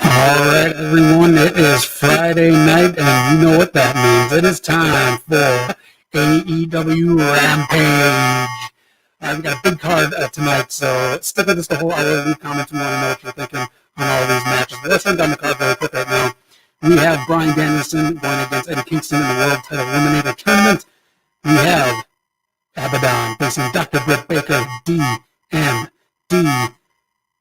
All right, everyone, it is Friday night, and you know what that means. It is time for AEW Rampage. We got a big card tonight, so stick with us the whole hour. Leave comments. We want to know what you're thinking on all of these matches. But let's run down the card really quick right now. We have Bryan Danielson going against Eddie Kingston in the World Title Eliminator Tournament. We have Abadon facing Dr. Britt Baker D.M.D.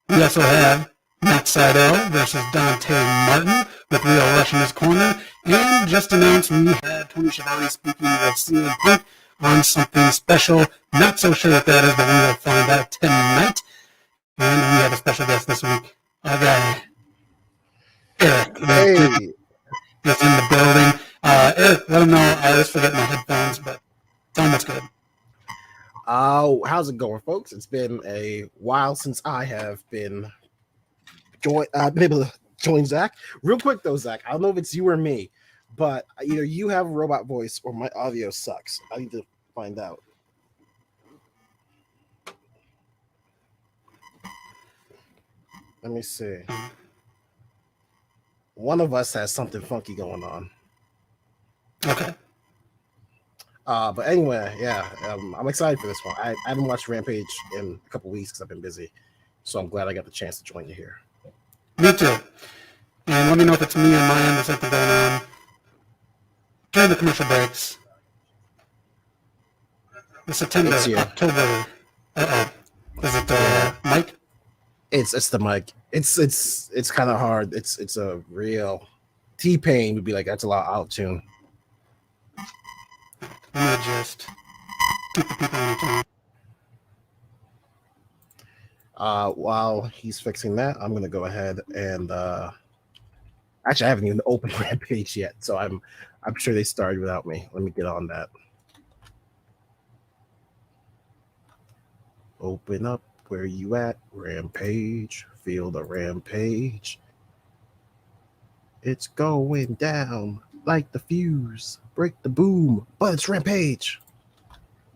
We also have Sydal versus Dante Martin with Real Rush in his corner. And just announced we had Tony Schiavone speaking with CM Punk on something special. Not so sure what that is, but we will find out tonight. And we have a special guest this week. Our guy, Eric. Hey. Is in the building. Eric, let him know. I always forget my headphones, but tell him what's good. How's it going, folks? It's been a while since I have been able to join Zach. Real quick though, Zach, I don't know if it's you or me, but either you have a robot voice or my audio sucks. I need to find out. Let me see. One of us has something funky going on. Okay. But anyway, yeah, I'm excited for this one. I haven't watched Rampage in a couple weeks because I've been busy, so I'm glad I got the chance to join you here. Me too. And let me know if it's me on my end or something going on. During the commercial breaks. The September, October. Is it Mike? It's the mic. It's kind of hard. It's a real T-Pain would be like, that's a lot of out-tune. Let me just keep the people entertained. While he's fixing that, I'm gonna go ahead and actually I haven't even opened Rampage yet, so I'm sure they started without me. Let me get on that. Open up, where you at? Rampage, feel the rampage. It's going down like the fuse. Break the boom, but it's Rampage.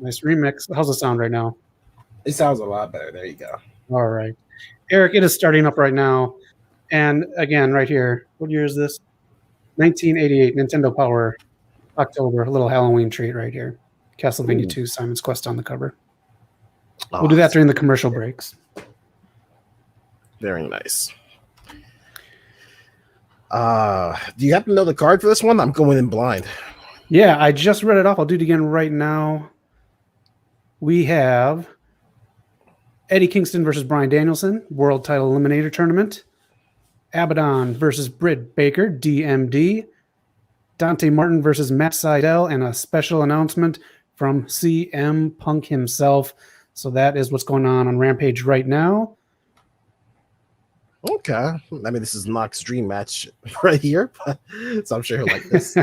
Nice remix. How's it sound right now? It sounds a lot better. There you go. All right. Eric, it is starting up right now. And again, right here, what year is this? 1988, Nintendo Power, October, a little Halloween treat right here. Castlevania 2, Simon's Quest on the cover. We'll do that during the commercial breaks. Very nice. Do you happen to know the card for this one? I'm going in blind. Yeah, I just read it off. I'll do it again right now. We have Eddie Kingston versus Bryan Danielson, World Title Eliminator Tournament. Abadon versus Britt Baker D.M.D. Dante Martin versus Sydal, and a special announcement from CM Punk himself. So that is what's going on Rampage right now. Okay. I mean, this is Knox's dream match right here, but so I'm sure he'll like this.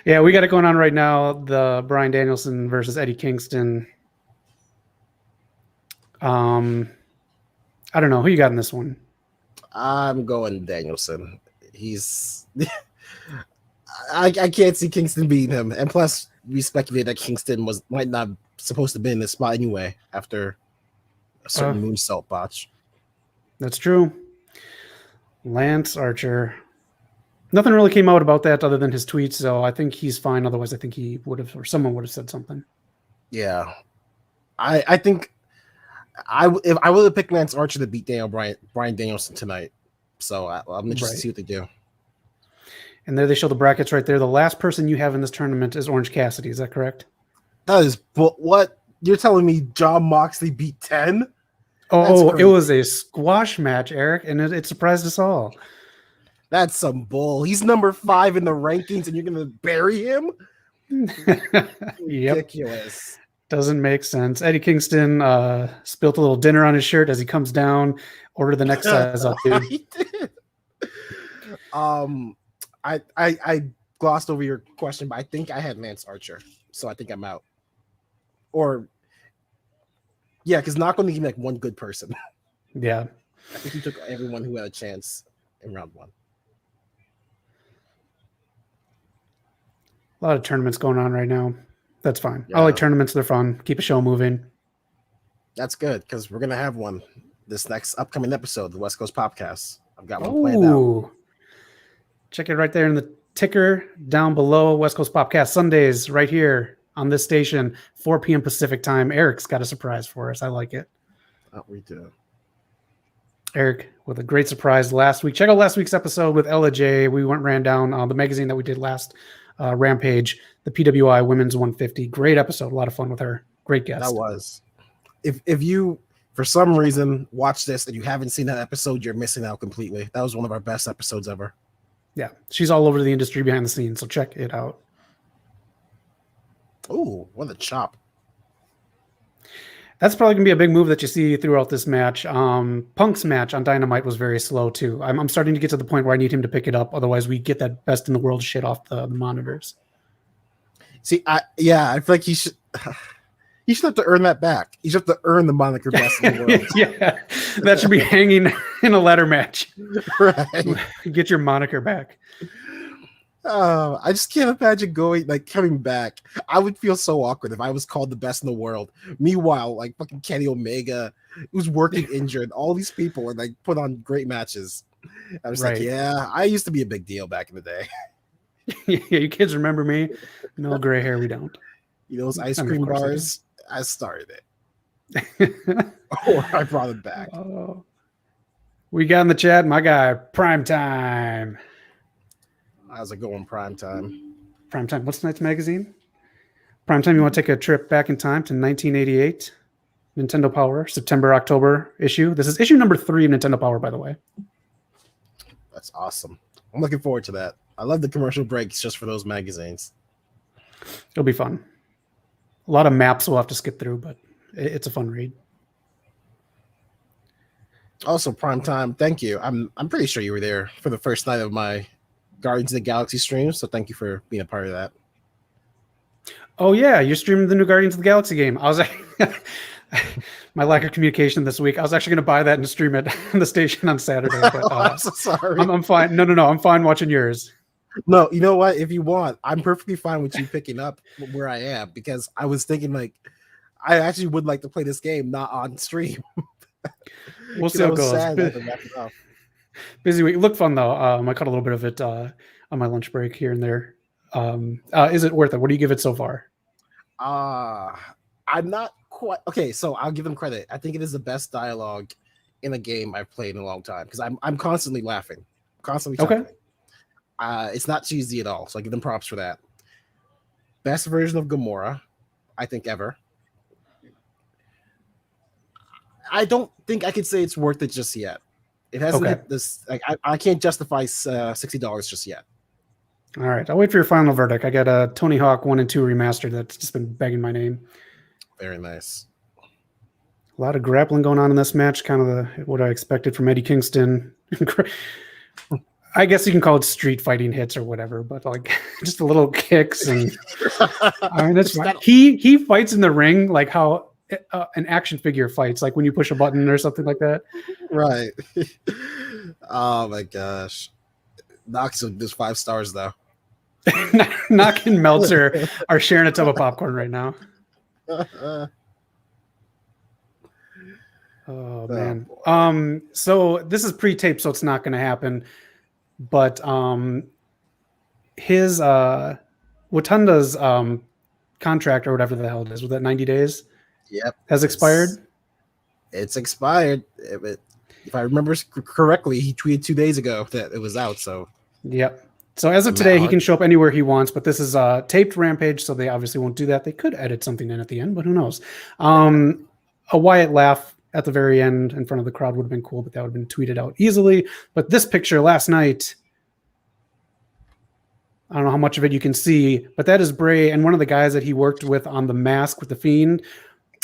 Yeah, we got it going on right now. The Bryan Danielson versus Eddie Kingston. I don't know. Who you got in this one? I'm going Danielson. He's I can't see Kingston beating him. And plus, we speculate that Kingston might not supposed to be in this spot anyway after a certain moonsault botch. That's true. Lance Archer. Nothing really came out about that other than his tweets, so I think he's fine. Otherwise, I think he would have, or someone would have said something. Yeah. I think if I would have picked Lance Archer to beat Bryan Danielson tonight. So I'm interested to see what they do. And there they show the brackets right there. The last person you have in this tournament is Orange Cassidy. Is that correct? That is what? You're telling me Jon Moxley beat 10? Oh, it was a squash match, Eric, and it surprised us all. That's some bull. He's number 5 in the rankings, and you're going to bury him? Ridiculous. Doesn't make sense. Eddie Kingston spilt a little dinner on his shirt as he comes down. Order the next size up, dude. He did. I glossed over your question, but I think I had Lance Archer, so I think I'm out. Or, yeah, because not going to give me like one good person. Yeah. I think he took everyone who had a chance in round 1. A lot of tournaments going on right now. That's fine. Yeah. I like tournaments. They're fun. Keep a show moving. That's good because we're going to have one this next upcoming episode, the West Coast Podcast. I've got one planned out. Check it right there in the ticker down below. West Coast Podcast Sundays right here on this station, 4 p.m. Pacific time. Eric's got a surprise for us. I like it. Oh, we do. Eric with a great surprise last week. Check out last week's episode with Ella J. We ran down the magazine that we did last Rampage, the PWI Women's 150. Great episode. A lot of fun with her. Great guest. That was. If you, for some reason, watch this and you haven't seen that episode, you're missing out completely. That was one of our best episodes ever. Yeah. She's all over the industry behind the scenes, so check it out. Oh, what a chop. That's probably going to be a big move that you see throughout this match. Punk's match on Dynamite was very slow, too. I'm starting to get to the point where I need him to pick it up. Otherwise, we get that best in the world shit off the monitors. See, I feel like he should have to earn that back. He should have to earn the moniker best in the world. Yeah, that should be hanging in a ladder match. Right. Get your moniker back. I just can't imagine coming back. I would feel so awkward if I was called the best in the world. Meanwhile, like fucking Kenny Omega, who's working injured, all these people and like put on great matches. I was like, yeah, I used to be a big deal back in the day. Yeah, you kids remember me? No gray hair, we don't. You know those ice cream bars? I started it. Or I brought it back. We got in the chat, my guy, Prime Time. How's it going, Prime Time? Prime Time. What's tonight's magazine? Prime Time, you want to take a trip back in time to 1988? Nintendo Power, September, October issue. This is issue number 3 of Nintendo Power, by the way. That's awesome. I'm looking forward to that. I love the commercial breaks just for those magazines. It'll be fun. A lot of maps we'll have to skip through, but it's a fun read. Also, Prime Time, thank you. I'm pretty sure you were there for the first night of my Guardians of the Galaxy stream, so thank you for being a part of that. Oh yeah, you're streaming the new Guardians of the Galaxy game. I was my lack of communication this week. I was actually going to buy that and stream it on the station on Saturday. But, I'm so sorry. I'm fine. No, I'm fine watching yours. No, you know what? If you want, I'm perfectly fine with you picking up where I am, because I was thinking like I actually would like to play this game not on stream. We'll see how it goes. Busy week. Look fun though. I caught a little bit of it on my lunch break here and there. Is it worth it? What do you give it so far? I'm not quite okay. So I'll give them credit. I think it is the best dialogue in a game I've played in a long time, because I'm constantly laughing, constantly chuckling. Okay. It's not cheesy at all, so I give them props for that. Best version of Gamora, I think, ever. I don't think I could say it's worth it just yet. It hasn't hit this. Like, I can't justify $60 just yet. All right, I'll wait for your final verdict. I got a Tony Hawk 1 and 2 remastered that's just been begging my name. Very nice. A lot of grappling going on in this match, kind of what I expected from Eddie Kingston. I guess you can call it street fighting hits or whatever, but like just a little kicks and I mean that's fine. He fights in the ring like how an action figure fights, like when you push a button or something like that. Right. Oh my gosh. Knox is 5 stars though. Knock and Meltzer are sharing a tub of popcorn right now. Oh man. So this is pre-taped, so it's not going to happen. But his Watanda's contract or whatever the hell it is, with that 90 days, has expired. It's expired. If I remember correctly, he tweeted 2 days ago that it was out. So So as of today, he can show up anywhere he wants. But this is taped Rampage, so they obviously won't do that. They could edit something in at the end, but who knows? A Wyatt laugh at the very end in front of the crowd would have been cool, but that would have been tweeted out easily. But this picture last night, I don't know how much of it you can see, but that is Bray and one of the guys that he worked with on The Mask with the Fiend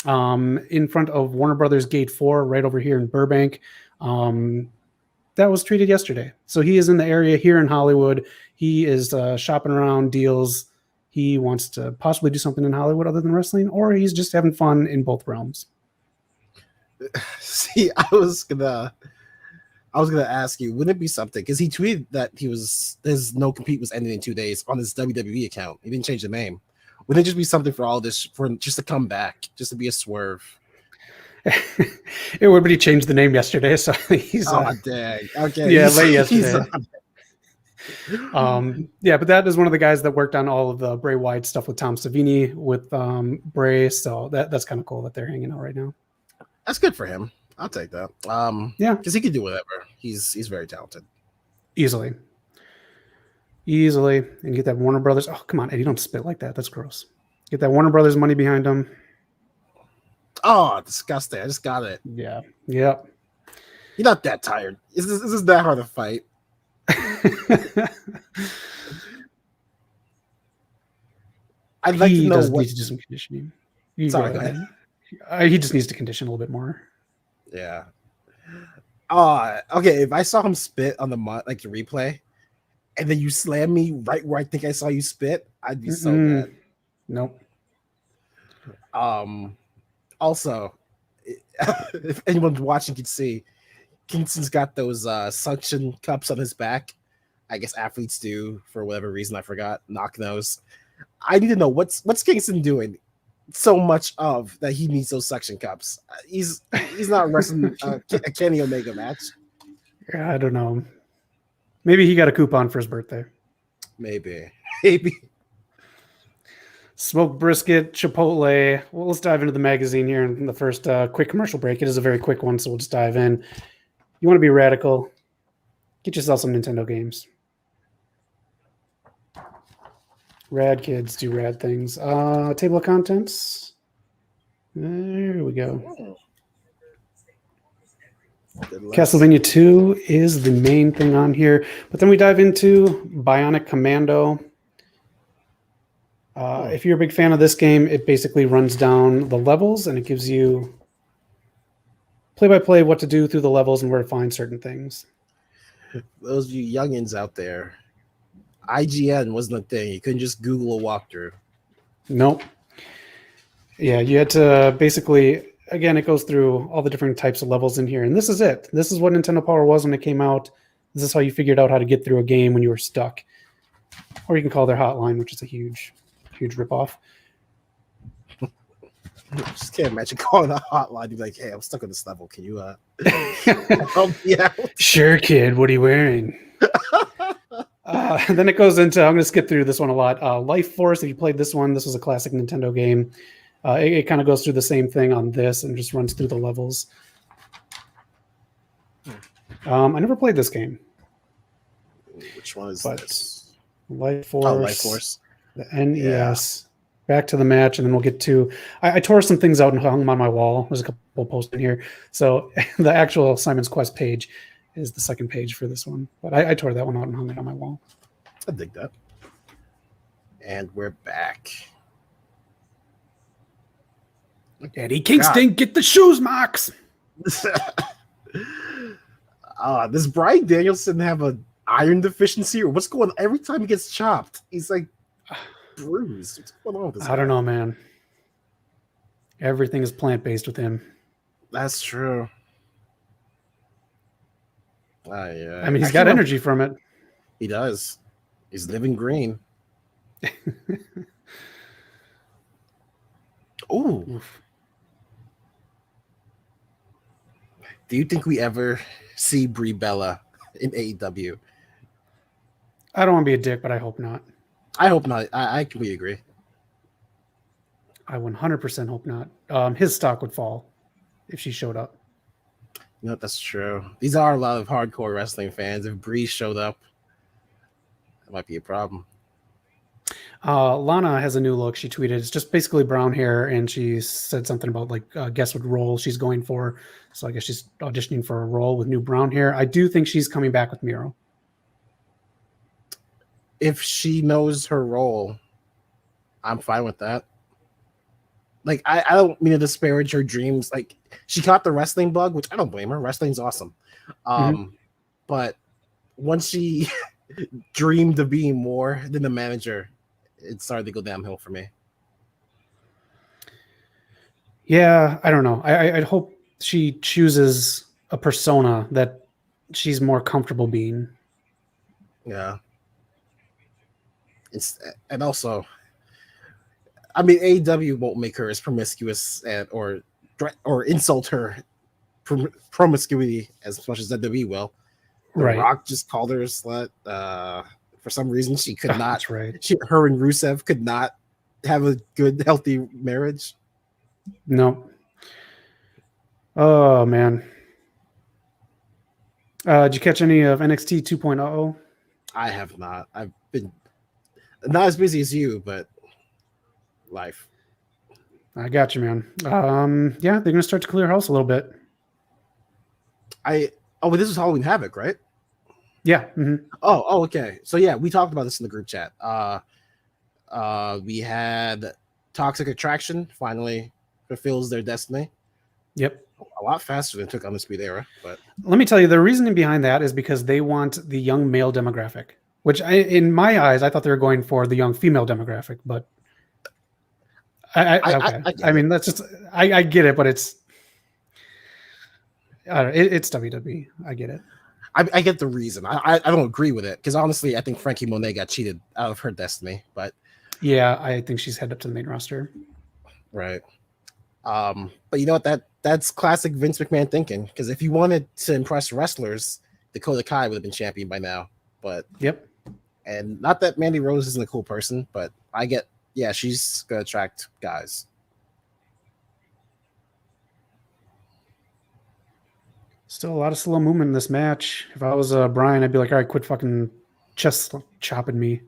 in front of Warner Brothers Gate 4 right over here in Burbank. That was tweeted yesterday. So he is in the area here in Hollywood. He is shopping around deals. He wants to possibly do something in Hollywood other than wrestling, or he's just having fun in both realms. See, I was gonna ask you, wouldn't it be something? Because he tweeted that his no compete was ending in 2 days on his WWE account. He didn't change the name. Wouldn't it just be something for all this, for just to come back, just to be a swerve? Everybody changed the name yesterday, so he's dang. Okay. yeah, late yesterday. On. Yeah, but that is one of the guys that worked on all of the Bray Wyatt stuff with Tom Savini with Bray, so that's kind of cool that they're hanging out right now. That's good for him. I'll take that. Yeah, because he can do whatever. He's very talented. Easily, and get that Warner Brothers. Oh, come on, Eddie, don't spit like that. That's gross. Get that Warner Brothers money behind him. Oh, disgusting! I just got it. Yeah. You're not that tired. Is this that hard to fight? I'd like to know what. Need to do some conditioning. Sorry, go ahead. He just needs to condition a little bit more. Yeah. Okay. If I saw him spit on the replay, and then you slam me right where I think I saw you spit, I'd be so mad. Nope. Also, if anyone's watching can see, Kingston's got those suction cups on his back. I guess athletes do for whatever reason. I forgot. Knock nose. I need to know what's Kingston doing so much of that he needs those suction cups. He's not wrestling a Kenny Omega match. Yeah, I don't know. Maybe he got a coupon for his birthday. Maybe. Smoked brisket, Chipotle. Well, let's dive into the magazine here in the first quick commercial break. It is a very quick one, so we'll just dive in. You want to be radical? Get yourself some Nintendo games. Rad kids do rad things. Table of contents. There we go. Castlevania 2 is the main thing on here. But then we dive into Bionic Commando. If you're a big fan of this game, it basically runs down the levels and it gives you play-by-play what to do through the levels and where to find certain things. Those of you youngins out there, IGN wasn't a thing. You couldn't just Google a walkthrough. Nope. Yeah, you had to basically, again, it goes through all the different types of levels in here. And this is it. This is what Nintendo Power was when it came out. This is how you figured out how to get through a game when you were stuck. Or you can call their hotline, which is a huge ripoff. Just can't imagine calling a hotline. You'd be like, hey, I'm stuck on this level. Can you help me out? Sure, kid. What are you wearing? Then it goes into, I'm going to skip through this one a lot. Life Force, if you played this one, this was a classic Nintendo game. It kind of goes through the same thing on this and just runs through the levels. I never played this game. Which one is this? Life Force. Oh, Life Force. The NES. Yeah. Back to the match, and then we'll get to... I tore some things out and hung them on my wall. There's a couple posts in here. So the actual Simon's Quest page is the second page for this one. But I tore that one out and hung it on my wall. I dig that. And we're back. Eddie Kingston, get the shoes, Max! Does Bryan Danielson have an iron deficiency, or what's going on? Every time he gets chopped, he's like bruised. What's going on with this guy? I don't know, man. Everything is plant-based with him. That's true. Yeah. I mean, he's got energy from it. He does. He's living green. Ooh. Do you think we ever see Brie Bella in AEW? I don't want to be a dick, but I hope not. I hope not. I completely agree. I 100% hope not. His stock would fall if she showed up. No, that's true. These are a lot of hardcore wrestling fans. If Brie showed up, that might be a problem. Lana has a new look. She tweeted, it's just basically brown hair, and she said something about guess what role she's going for. So I guess she's auditioning for a role with new brown hair. I do think she's coming back with Miro. If she knows her role, I'm fine with that. I don't mean to disparage her dreams. She caught the wrestling bug, which I don't blame her. Wrestling's awesome. But once she dreamed of being more than the manager, it started to go downhill for me. Yeah, I don't know. I hope she chooses a persona that she's more comfortable being. Yeah. And also, I mean, AEW won't make her as promiscuous or or insult her promiscuity as much as WWE will. The Right. Rock just called her a slut. For some reason, she could not. That's right. Her and Rusev could not have a good, healthy marriage. No. Oh man. Did you catch any of NXT 2.0? I have not. I've been not as busy as you, but life. I got you, man. Yeah, they're gonna start to clear house a little bit. But this is Halloween Havoc, right? Yeah. Mm-hmm. Oh, okay. So yeah, we talked about this in the group chat. We had Toxic Attraction finally fulfills their destiny. Yep. A lot faster than it took Undisputed Era, but let me tell you, the reasoning behind that is because they want the young male demographic, which in my eyes, I thought they were going for the young female demographic, but I mean, that's just, I get it, but it's WWE. I get it. I get the reason. I don't agree with it because honestly, I think Frankie Monet got cheated out of her destiny, but yeah, I think she's headed up to the main roster. Right. But you know what? That's classic Vince McMahon thinking. Because if you wanted to impress wrestlers, Dakota Kai would have been champion by now. But yep. And not that Mandy Rose isn't a cool person, but I get, yeah, she's gonna attract guys. Still a lot of slow movement in this match. If I was Bryan, I'd be like, all right, quit fucking chest chopping me.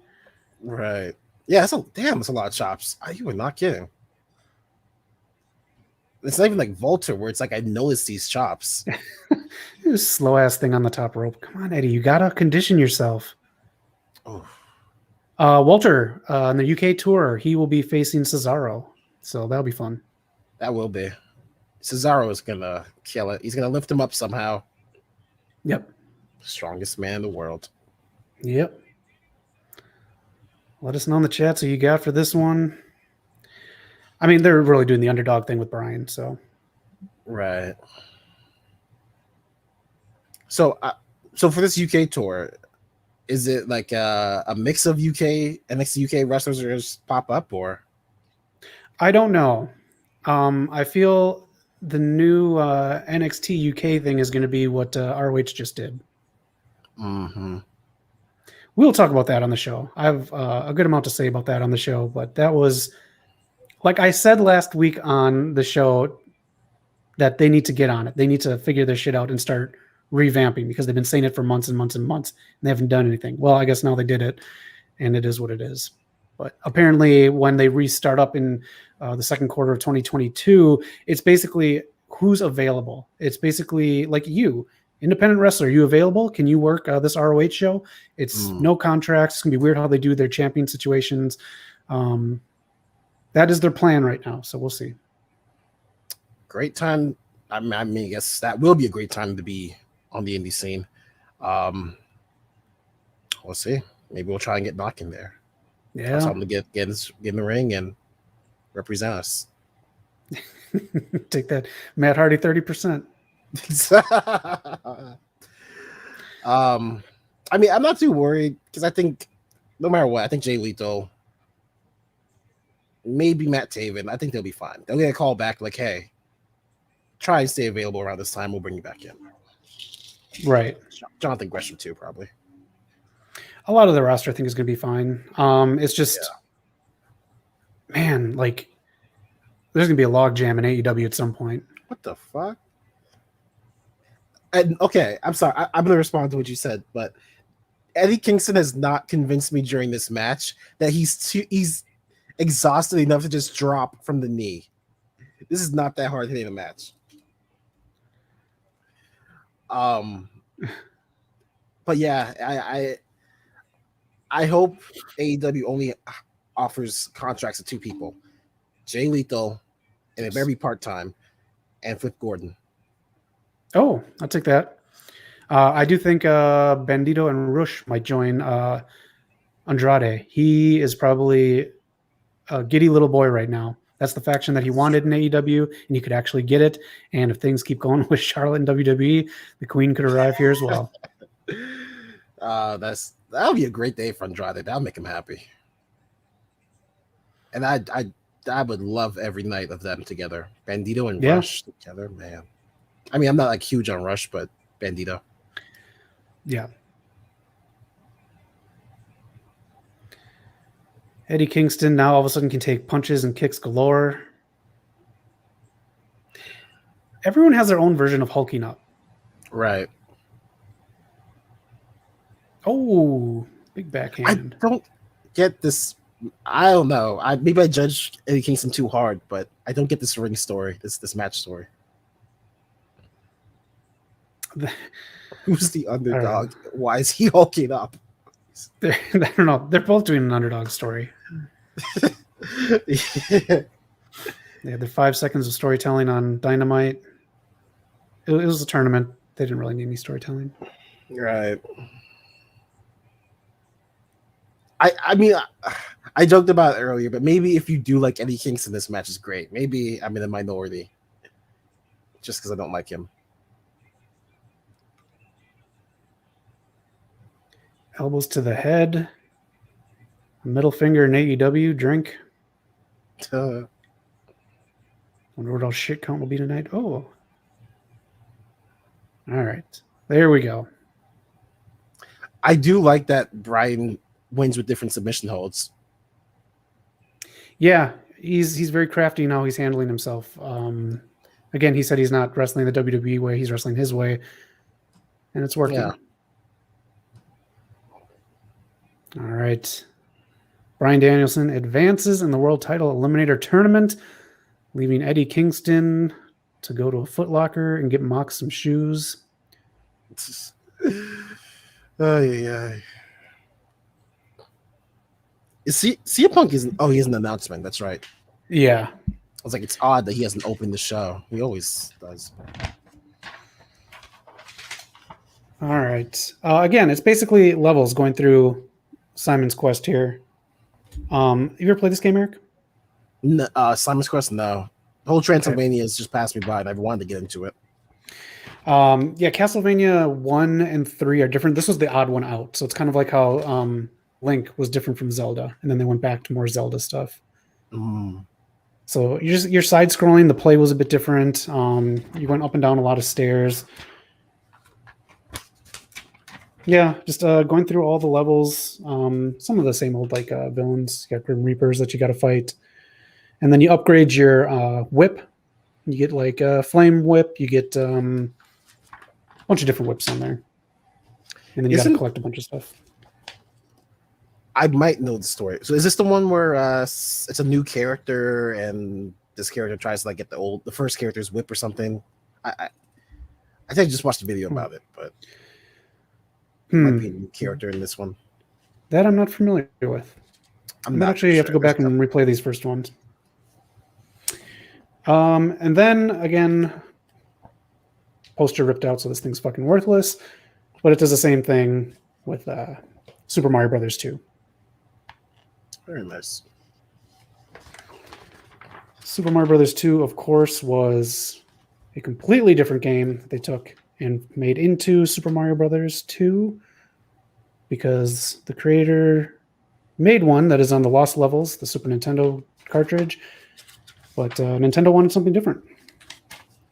Right. Yeah, that's a lot of chops. You were not kidding. It's not even like Volta where it's like I noticed these chops. This slow ass thing on the top rope. Come on, Eddie, you gotta condition yourself. Oh. Walter on the UK tour, he will be facing Cesaro, so that'll be fun. That will be. Cesaro is gonna kill it. He's gonna lift him up somehow. Yep. Strongest man in the world. Yep. Let us know in the chat who you got for this one. I mean, they're really doing the underdog thing with Bryan, so. Right. So for this UK tour, is it like a mix of NXT UK wrestlers are just pop up, or? I don't know. I feel the new NXT UK thing is going to be what ROH just did. Mm-hmm. We'll talk about that on the show. I have a good amount to say about that on the show, but that was, like I said last week on the show, that they need to get on it. They need to figure their shit out and start revamping because they've been saying it for months and months and months and they haven't done anything. Well, I guess now they did it and it is what it is. But apparently when they restart up in the second quarter of 2022, it's basically who's available. It's basically like you, independent wrestler, you available? Can you work this ROH show? It's no contracts. It's going to be weird how they do their champion situations. That is their plan right now. So we'll see. Great time. I mean, I guess that will be a great time to be on the indie scene. We'll see. Maybe we'll try and get Knock in there. Yeah. Tell him to get in the ring and represent us. Take that Matt Hardy 30%. I mean, I'm not too worried because I think no matter what, I think Jay Lethal, maybe Matt Taven, I think they'll be fine. They'll get a call back like, hey, try and stay available around this time. We'll bring you back in. Right. Jonathan Gresham too, probably. A lot of the roster I think is going to be fine. It's just, man, like there's going to be a log jam in AEW at some point. What the fuck? And okay, I'm sorry. I'm going to respond to what you said, but Eddie Kingston has not convinced me during this match that he's exhausted enough to just drop from the knee. This is not that hard hitting a match. But yeah, I hope AEW only offers contracts to two people, Jay Lethal, and it better be part-time, and Flip Gordon. Oh, I'll take that. I do think Bandito and Rush might join Andrade. He is probably a giddy little boy right now. That's the faction that he wanted in AEW, and he could actually get it. And if things keep going with Charlotte and WWE, the Queen could arrive here as well. That'll be a great day for Andrade. That'll make him happy. And I would love every night of them together. Bandito and Yeah. Rush together, man. I mean, I'm not like huge on Rush, but Bandito. Yeah. Eddie Kingston now all of a sudden can take punches and kicks galore. Everyone has their own version of hulking up. Right. Oh, big backhand. I don't get this. I don't know. Maybe I judge Eddie Kingston too hard, but I don't get this ring story, this match story. Who's the underdog? Why is he hulking up? I don't know. They're both doing an underdog story. Yeah. They had their 5 seconds of storytelling on Dynamite. It was a tournament. They didn't really need any storytelling. Right. I mean, I joked about it earlier, but maybe if you do like Eddie Kingston, this match is great. Maybe I'm in the minority just because I don't like him. Elbows to the head. Middle finger in AEW. Drink. Wonder what all shit count will be tonight. Oh. All right. There we go. I do like that Bryan wins with different submission holds. Yeah, he's very crafty in how he's handling himself. Again, he said he's not wrestling the WWE way; he's wrestling his way, and it's working. Yeah. All right. Bryan Danielson advances in the World Title Eliminator Tournament, leaving Eddie Kingston to go to a Foot Locker and get Mox some shoes. Yeah. CM Punk isn't. Oh, he has an announcement. That's right. Yeah. I was like, it's odd that he hasn't opened the show. He always does. All right. Again, it's basically levels going through Simon's Quest here. You ever played this game, Eric? No, Simon's Quest, no. The whole Transylvania has just passed me by, and I've wanted to get into it. Yeah, Castlevania 1 and 3 are different. This was the odd one out, so it's kind of like how Link was different from Zelda, and then they went back to more Zelda stuff. So you're side scrolling. The play was a bit different. You went up and down a lot of stairs. Yeah, just going through all the levels. Some of the same old like villains. You got Grim Reapers that you got to fight, and then you upgrade your whip. You get like a flame whip. You get a bunch of different whips on there, and then you got to collect a bunch of stuff. I might know the story. So is this the one where it's a new character and this character tries to like get the first character's whip or something? I think I just watched a video about it, but might be a new character in this one. That I'm not familiar with. I'm not actually have to go back and replay these first ones. And then again, poster ripped out, so this thing's fucking worthless. But it does the same thing with Super Mario Brothers 2. Very nice. Super Mario Brothers 2, of course, was a completely different game that they took and made into Super Mario Brothers 2 because the creator made one that is on the Lost Levels, the Super Nintendo cartridge, but Nintendo wanted something different.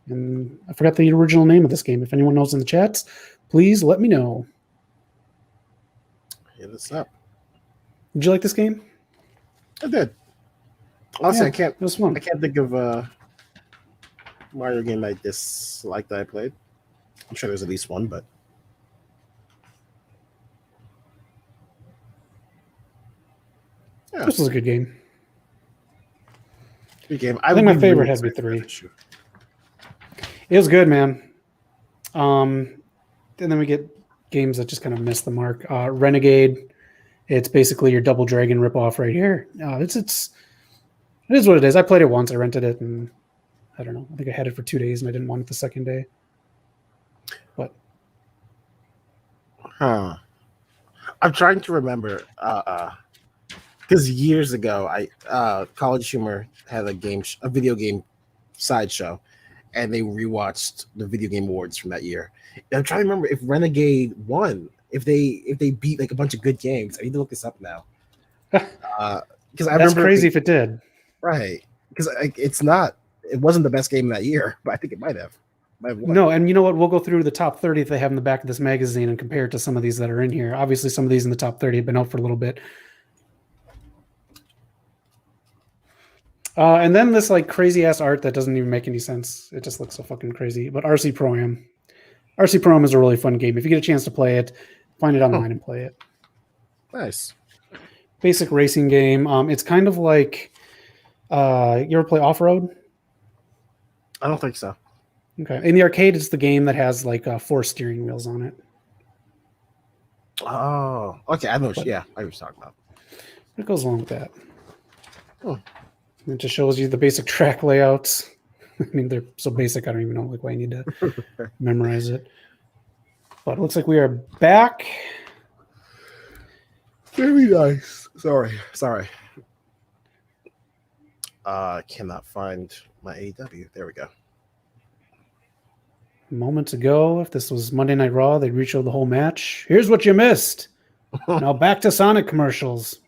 And I forgot the original name of this game. If anyone knows in the chats, please let me know. Hit us up. Did you like this game? I did. Honestly, Yeah, it was fun. I can't think of a Mario game like this that I played. I'm sure there's at least one, but yeah, This was a good game. good game. I think my favorite had to be 3. It was good, man. And then we get games that just kind of miss the mark. Renegade. It's basically your Double Dragon ripoff right here. It is what it is. I played it once. I rented it, and I don't know. I think I had it for 2 days, and I didn't want it the second day. But I'm trying to remember because years ago, College Humor had a video game sideshow, and they rewatched the video game awards from that year. And I'm trying to remember if Renegade won. If they beat like a bunch of good games. I need to look this up now. Because I that's remember crazy if it did. Right. Because it wasn't the best game that year, but I think it might have. No, and you know what? We'll go through the top 30 that they have in the back of this magazine and compare it to some of these that are in here. Obviously, some of these in the top 30 have been out for a little bit. And then this like crazy ass art that doesn't even make any sense. It just looks so fucking crazy. But RC Pro-Am. RC Pro-Am is a really fun game. If you get a chance to play it, find it online and play it. Nice. Basic racing game. It's kind of like you ever play Off-Road? I don't think so. Okay. In the arcade, it's the game that has like 4 steering wheels on it. Oh, okay. I know. Yeah, I was talking about. It goes along with that. It just shows you the basic track layouts. I mean, they're so basic, I don't even know like why you need to memorize it. But it looks like we are back. Very nice. Sorry. Cannot find my AEW. There we go. Moments ago, if this was Monday Night Raw, they'd re-show the whole match. Here's what you missed. Now back to Sonic commercials.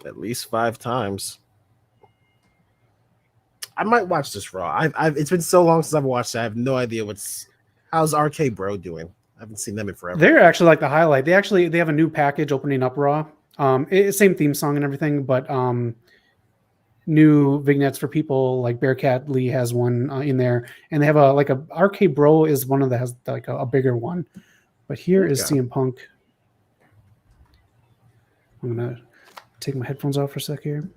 At least 5 times. I might watch this Raw. It's been so long since I've watched it. I have no idea how's RK Bro doing. I haven't seen them in forever. They're actually like the highlight. They have a new package opening up Raw. Same theme song and everything, but new vignettes for people like Bearcat Lee has one in there, and they have a RK Bro is one of the has like a bigger one. But here is CM Punk. I'm gonna take my headphones off for a sec here.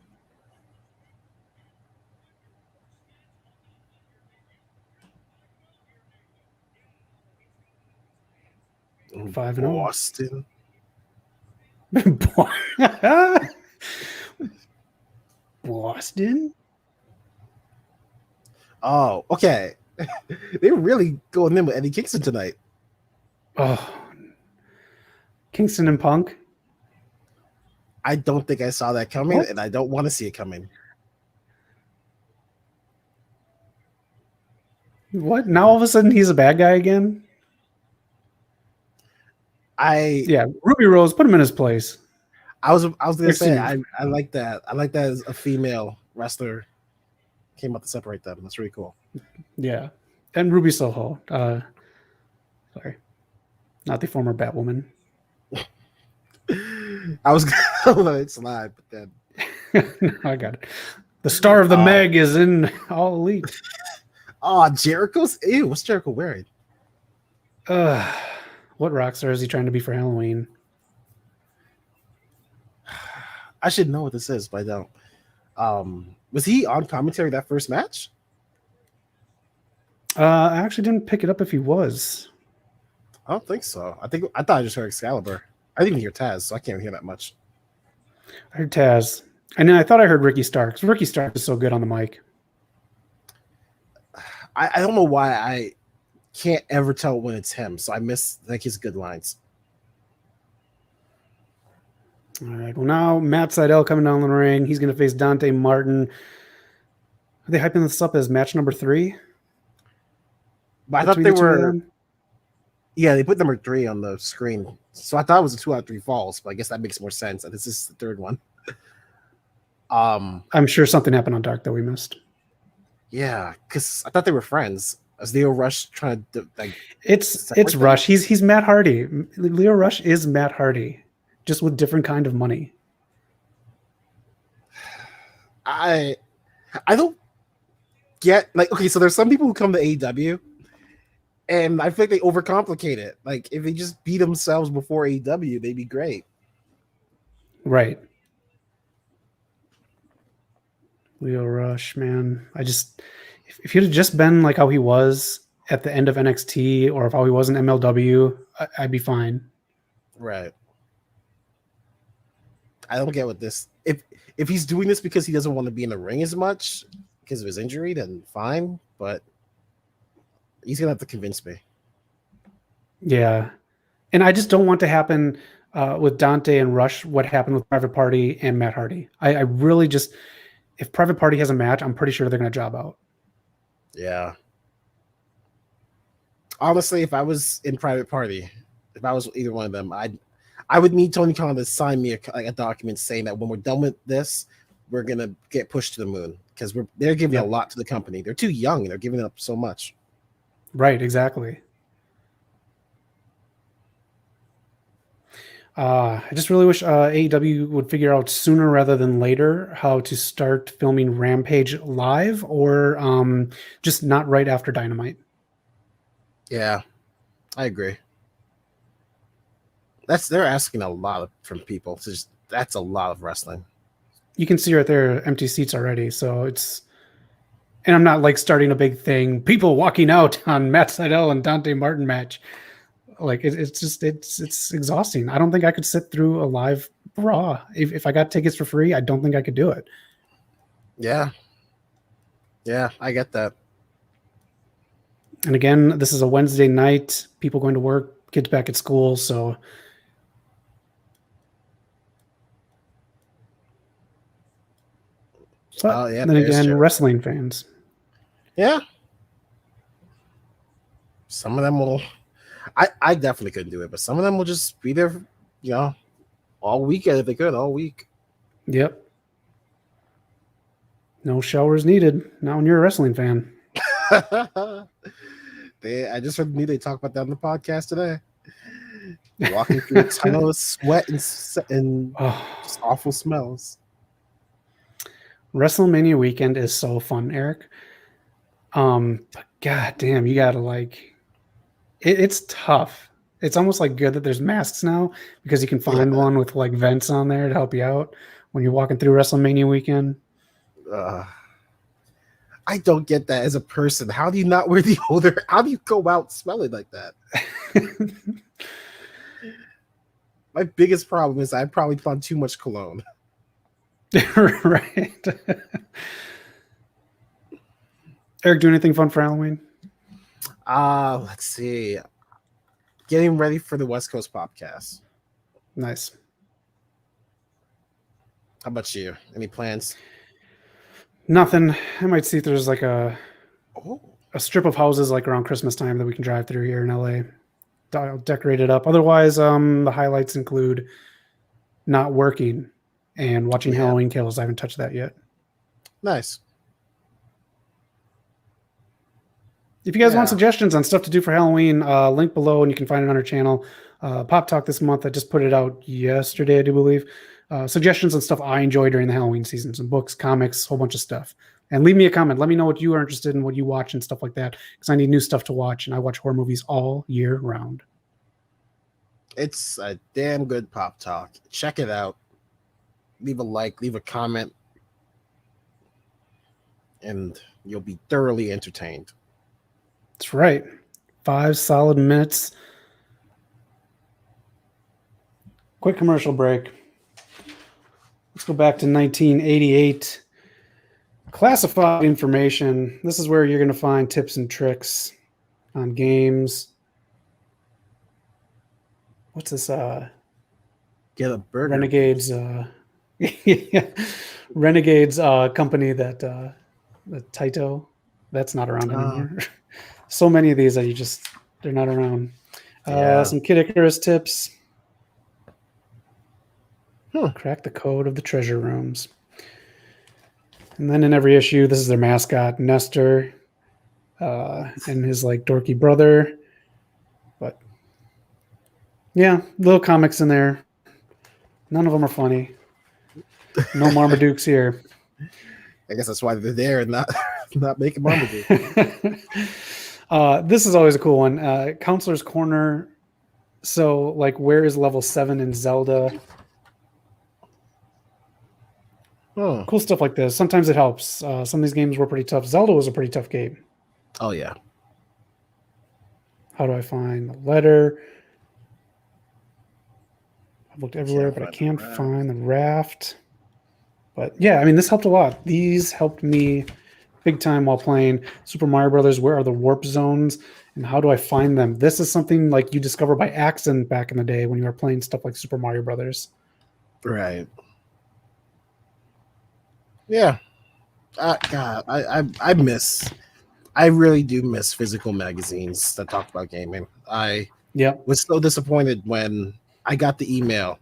Boston. Boston? Oh, okay. They're really going in with Eddie Kingston tonight. Oh, Kingston and Punk. I don't think I saw that coming, and I don't want to see it coming. What? Now all of a sudden he's a bad guy again? Ruby Rose, put him in his place. I was gonna say I like that. I like that as a female wrestler came up to separate them. That's really cool. Yeah. And Ruby Soho. Sorry. Not the former Batwoman. I was gonna let it slide, but then no, I got it. The star of the Meg is in All Elite. Oh, Jericho's what's Jericho wearing? What rock star is he trying to be for Halloween? I should know what this is, but I don't. Was he on commentary that first match? I actually didn't pick it up if he was. I don't think so. I thought I just heard Excalibur. I didn't even hear Taz, so I can't hear that much. I heard Taz. And then I thought I heard Ricky Starks. Ricky Starks is so good on the mic. I don't know why I can't ever tell when it's him, so I miss like his good lines. All right. Well, now Matt Sydal coming down the ring. He's going to face Dante Martin. Are they hyping this up as match number 3? But I thought they were. Yeah, they put number 3 on the screen, so I thought it was a 2 out of 3 falls. But I guess that makes more sense. This is the 3rd one. I'm sure something happened on Dark that we missed. Yeah, because I thought they were friends. As Leo Rush trying to like. It's Rush. He's Matt Hardy. Leo Rush is Matt Hardy, just with different kind of money. I don't get okay. So there's some people who come to AEW, and I feel like they overcomplicate it. Like if they just beat themselves before AEW, they'd be great. Right. Leo Rush, man. If he'd have just been like how he was at the end of NXT or if how he was in MLW, I'd be fine. Right. I don't get what this. If he's doing this because he doesn't want to be in the ring as much because of his injury, then fine. But he's gonna have to convince me. Yeah, and I just don't want to happen with Dante and Rush what happened with Private Party and Matt Hardy. I really just, if Private Party has a match, I'm pretty sure they're gonna job out. Yeah. Honestly, if I was in Private Party, if I was either one of them, I would need Tony Khan to sign me a document saying that when we're done with this, we're gonna get pushed to the moon because they're giving a lot to the company. They're too young. They're giving up so much. Right, exactly. I just really wish AEW would figure out sooner rather than later how to start filming Rampage live, or just not right after Dynamite. Yeah, I agree. They're asking a lot from people. That's a lot of wrestling. You can see right there empty seats already, so it's. And I'm not like starting a big thing. People walking out on Matt Sydal and Dante Martin match. Like it's exhausting. I don't think I could sit through a live Raw. If I got tickets for free, I don't think I could do it. Yeah, I get that. And again, this is a Wednesday night. People going to work, kids back at school, so. But then again, wrestling fans. Yeah. Some of them will. I definitely couldn't do it, but some of them will just be there, all weekend if they could, all week. Yep. No showers needed. Not when you're a wrestling fan. I just heard me. They talk about that on the podcast today. Walking through a tunnel of sweat and just awful smells. WrestleMania weekend is so fun, Eric. But god damn, you gotta it's tough. It's almost like good that there's masks now because you can find one with like vents on there to help you out when you're walking through WrestleMania weekend. I don't get that as a person. How do you not wear the odor? How do you go out smelling like that? My biggest problem is I probably put on too much cologne. Right. Eric, do anything fun for Halloween? Let's see. Getting ready for the West Coast podcast. Nice. How about you? Any plans? Nothing. I might see if there's like a strip of houses like around Christmas time that we can drive through here in LA. I'll decorate it up. Otherwise, the highlights include not working and watching Halloween Kills. I haven't touched that yet. Nice. If you guys want suggestions on stuff to do for Halloween, link below, and you can find it on our channel. PopTalk this month. I just put it out yesterday, I do believe. Suggestions on stuff I enjoy during the Halloween season. Some books, comics, a whole bunch of stuff. And leave me a comment. Let me know what you are interested in, what you watch and stuff like that, because I need new stuff to watch, and I watch horror movies all year round. It's a damn good PopTalk. Check it out. Leave a like, leave a comment, and you'll be thoroughly entertained. That's right. 5 solid minutes. Quick commercial break. Let's go back to 1988. Classified information. This is where you're going to find tips and tricks on games. What's this? Get a burger. Renegades. Renegades company that the Taito. That's not around anymore. So many of these that they're not around. Some Kid Icarus tips. Crack the code of the treasure rooms. And then in every issue, this is their mascot, Nestor, and his dorky brother. But yeah, little comics in there. None of them are funny. No Marmadukes here. I guess that's why they're there and not making Marmaduke. This is always a cool one. Counselor's Corner. So, where is level 7 in Zelda? Cool stuff like this. Sometimes it helps. Some of these games were pretty tough. Zelda was a pretty tough game. Oh, yeah. How do I find the letter? I've looked everywhere, but I can't find the raft. But yeah, I mean, this helped a lot. These helped me big time while playing Super Mario Brothers. Where are the warp zones and how do I find them? This is something you discover by accident back in the day when you were playing stuff like Super Mario Brothers. Right. Yeah. God, I really do miss physical magazines that talk about gaming. I was so disappointed when I got the email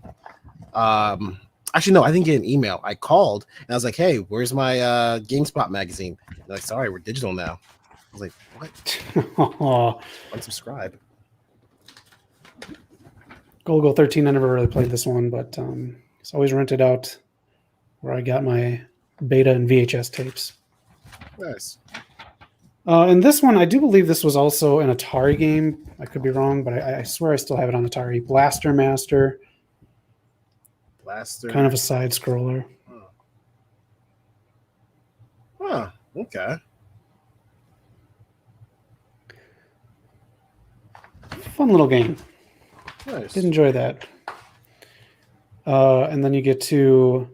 Actually, no, I didn't get an email. I called and I was like, "Hey, where's my GameSpot magazine?" They're like, "Sorry, we're digital now." I was like, "What? Unsubscribe." Golgo 13, I never really played this one, but it's always rented out where I got my beta and VHS tapes. Nice. And this one, I do believe this was also an Atari game. I could be wrong, but I swear I still have it on Atari. Blaster Master. Blaster. Kind of a side scroller. Huh. Okay. Fun little game. Nice. Did enjoy that. And then you get to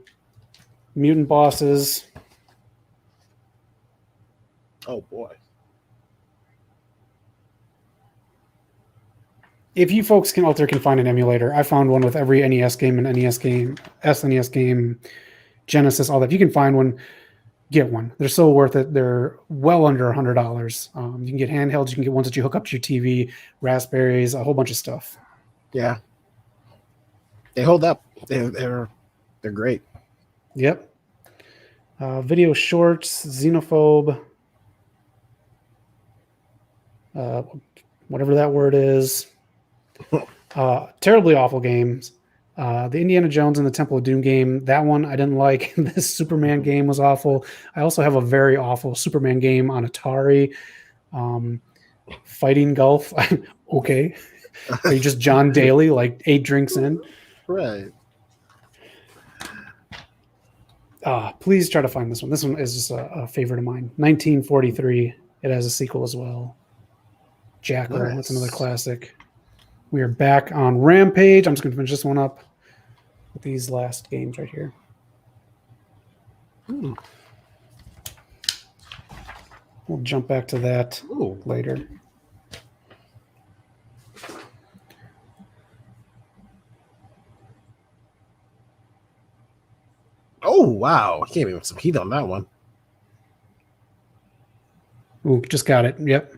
mutant bosses. Oh boy. If you folks can find an emulator, I found one with every NES game and NES game, SNES game, Genesis, all that. If you can find one, get one. They're so worth it. They're well under $100. You can get handhelds. You can get ones that you hook up to your TV, Raspberries, a whole bunch of stuff. Yeah. They hold up. They're great. Yep. Video shorts, Xenophobe, whatever that word is. Terribly awful games. The Indiana Jones and the Temple of Doom game, that one I didn't like. This Superman game was awful. I also have a very awful Superman game on Atari. Fighting Golf. Okay. Are you just John Daly, like 8 drinks in? Right. Please try to find this one. This one is just a favorite of mine. 1943. It has a sequel as well. Jackal. Nice. That's another classic. We are back on Rampage. I'm just going to finish this one up with these last games right here. We'll jump back to that later. Oh, wow. I can't even some heat on that one. Ooh, just got it. Yep.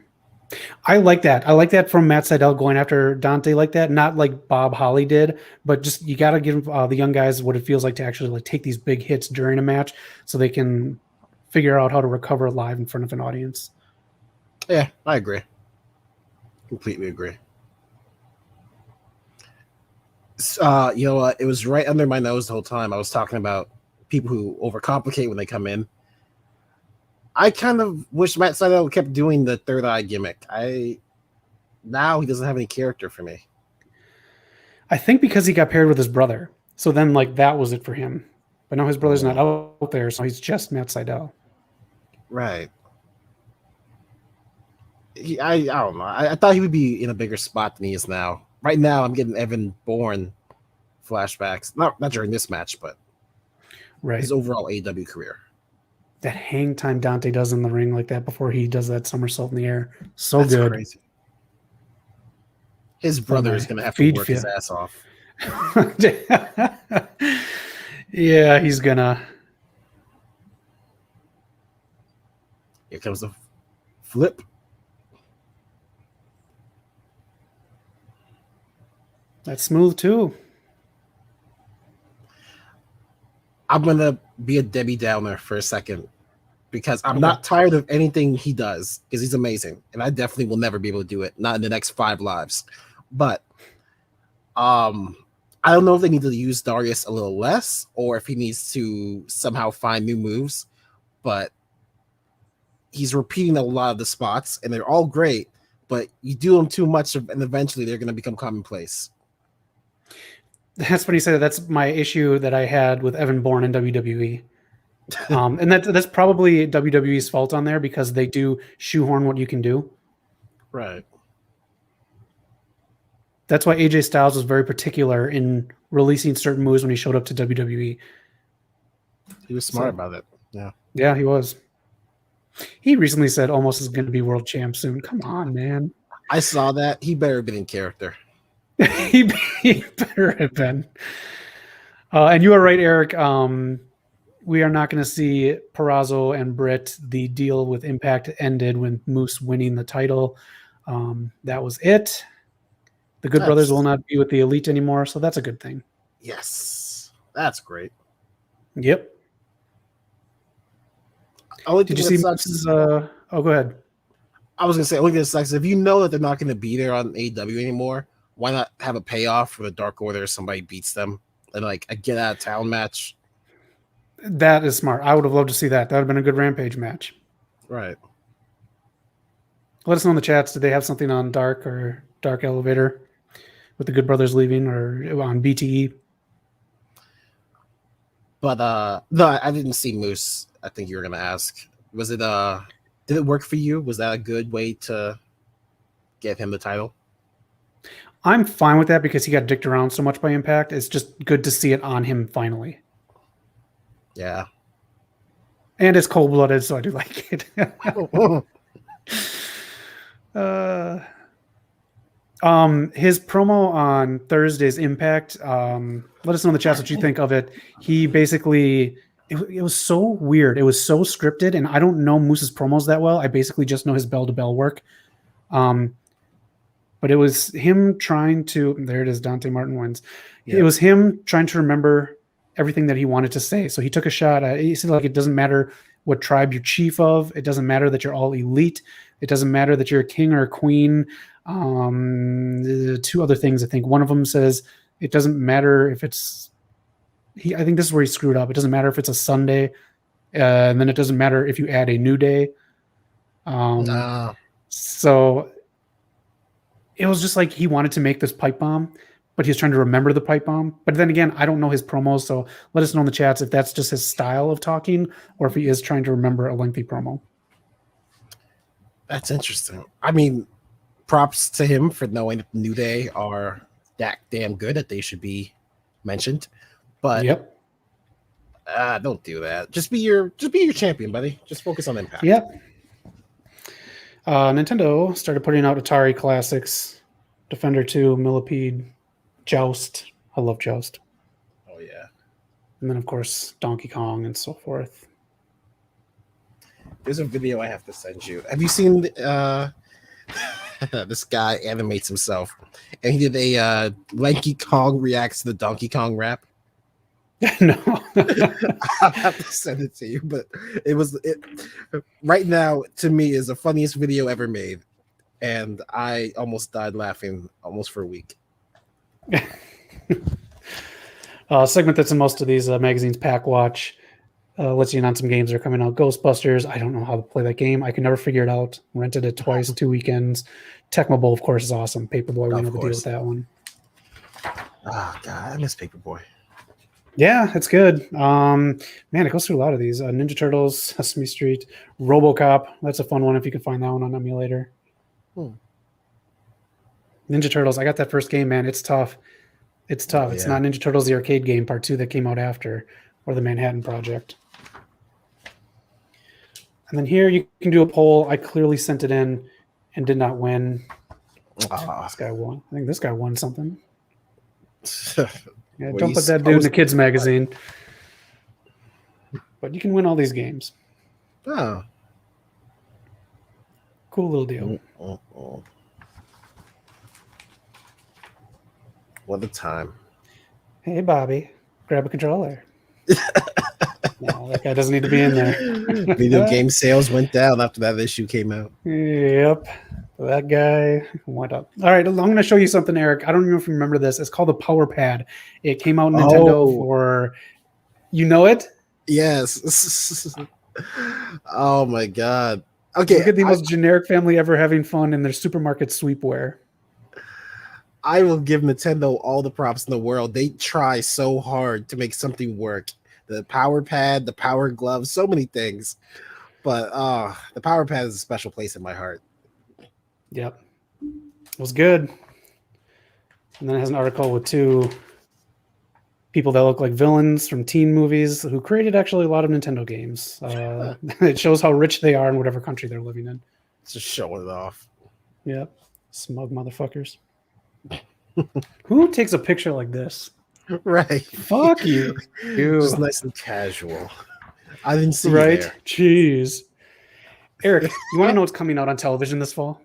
I like that. I like that from Matt Sydal going after Dante like that. Not like Bob Holly did, but just you got to give the young guys what it feels like to actually like take these big hits during a match so they can figure out how to recover live in front of an audience. Yeah, I agree. Completely agree. You know what? It was right under my nose the whole time. I was talking about people who overcomplicate when they come in. I kind of wish Matt Sydal kept doing the third eye gimmick. Now he doesn't have any character for me. I think because he got paired with his brother. So then like that was it for him. But now his brother's not out there, so he's just Matt Sydal. Right. I don't know. I thought he would be in a bigger spot than he is now. Right now, I'm getting Evan Bourne flashbacks. Not during this match, but his overall AEW career. That hang time Dante does in the ring like that before he does that somersault in the air. That's good. Crazy. His brother is going to have to work his ass off. Yeah, he's going to. Here comes the flip. That's smooth too. I'm going to be a Debbie Downer for a second because I'm not tired of anything he does because he's amazing. And I definitely will never be able to do it. Not in the next 5 lives. But I don't know if they need to use Darius a little less or if he needs to somehow find new moves. But he's repeating a lot of the spots and they're all great. But you do them too much and eventually they're going to become commonplace. That's funny you say that. That's my issue that I had with Evan Bourne in WWE. And that's probably WWE's fault on there because they do shoehorn what you can do. Right. That's why AJ Styles was very particular in releasing certain moves when he showed up to WWE. He was smart about it. Yeah. Yeah, he was. He recently said almost is going to be world champ soon. Come on, man. I saw that. He better have been in character. he better have been. And you are right, Eric. We are not going to see Purrazzo and Britt. The deal with Impact ended when Moose winning the title. That was it. The Good Brothers will not be with the Elite anymore, so that's a good thing. Yes. That's great. Yep. Only Did thing you that see sucks. Mrs. Oh, go ahead. I was gonna say only thing that sucks is if you know that they're not gonna be there on AEW anymore, why not have a payoff for the Dark Order if somebody beats them and like a get out of town match? That is smart. I would have loved to see that. That would have been a good Rampage match. Right. Let us know in the chats. Did they have something on Dark or Dark Elevator with the Good Brothers leaving, or on BTE? But no, I didn't see Moose. I think you were gonna ask. Was it did it work for you? Was that a good way to get him the title? I'm fine with that because he got dicked around so much by Impact. It's just good to see it on him finally. Yeah. And it's cold-blooded, so I do like it. His promo on Thursday's Impact, let us know in the chat what you think of it. He basically, it was so weird. It was so scripted, and I don't know Moose's promos that well. I basically just know his bell-to-bell work. But it was him trying to, there it is, Dante Martin wins. Yep. It was him trying to remember everything that he wanted to say. So he took a shot at, he said, like, it doesn't matter what tribe you're chief of. It doesn't matter that you're all elite. It doesn't matter that you're a king or a queen. Two other things, I think. One of them says, it doesn't matter if it's, I think this is where he screwed up. It doesn't matter if it's a Sunday. And then it doesn't matter if you add a new day. So it was just like he wanted to make this pipe bomb, but he was trying to remember the pipe bomb. But then again, I don't know his promos, so let us know in the chats if that's just his style of talking or if he is trying to remember a lengthy promo. That's interesting. I mean, props to him for knowing that New Day are that damn good that they should be mentioned. But yep. Don't do that. Just be your champion, buddy. Just focus on Impact. Yep. Nintendo started putting out Atari classics, Defender 2, Millipede, Joust. I love Joust. Oh, yeah. And then, of course, Donkey Kong and so forth. There's a video I have to send you. Have you seen this guy animates himself? And he did a Lanky Kong reacts to the Donkey Kong rap. No. I'll have to send it to you, but it right now to me is the funniest video ever made, and I almost died laughing almost for a week. Segment that's in most of these magazines, Pack Watch, lets you in on some games that are coming out. Ghostbusters, I don't know how to play that game. I can never figure it out. Rented it twice, 2 weekends. Tecmo Bowl, of course, is awesome. Paperboy, we know the deal with that one. Oh God, I miss Paperboy. Yeah, it's good. Man, it goes through a lot of these. Ninja Turtles, Sesame Street, RoboCop. That's a fun one if you can find that one on emulator. Ninja Turtles. I got that first game, man. It's tough. It's tough. It's not Ninja Turtles, the arcade game, part 2 that came out after, or the Manhattan Project. And then here you can do a poll. I clearly sent it in and did not win. This guy won. I think this guy won something. Yeah, don't put that dude in the kids magazine. But you can win all these games. Oh. Cool little deal. What a time. Hey, Bobby, grab a controller. No, that guy doesn't need to be in there. Video game sales went down after that issue came out. Yep. That guy went up. All right, I'm going to show you something, Eric. I don't know if you remember this. It's called the Power Pad. It came out on Nintendo for, you know it? Yes. Oh my God. Okay. Look at the most generic family ever having fun in their supermarket sweepware. I will give Nintendo all the props in the world. They try so hard to make something work. The Power Pad, the Power Glove, so many things. But the Power Pad is a special place in my heart. Yep. It was good. And then it has an article with 2 people that look like villains from teen movies who created actually a lot of Nintendo games. It shows how rich they are in whatever country they're living in. Just showing it off. Yep. Smug motherfuckers. Who takes a picture like this? Right. Fuck you. Just nice and casual. I didn't see right? There. Jeez. Eric, you want to know what's coming out on television this fall?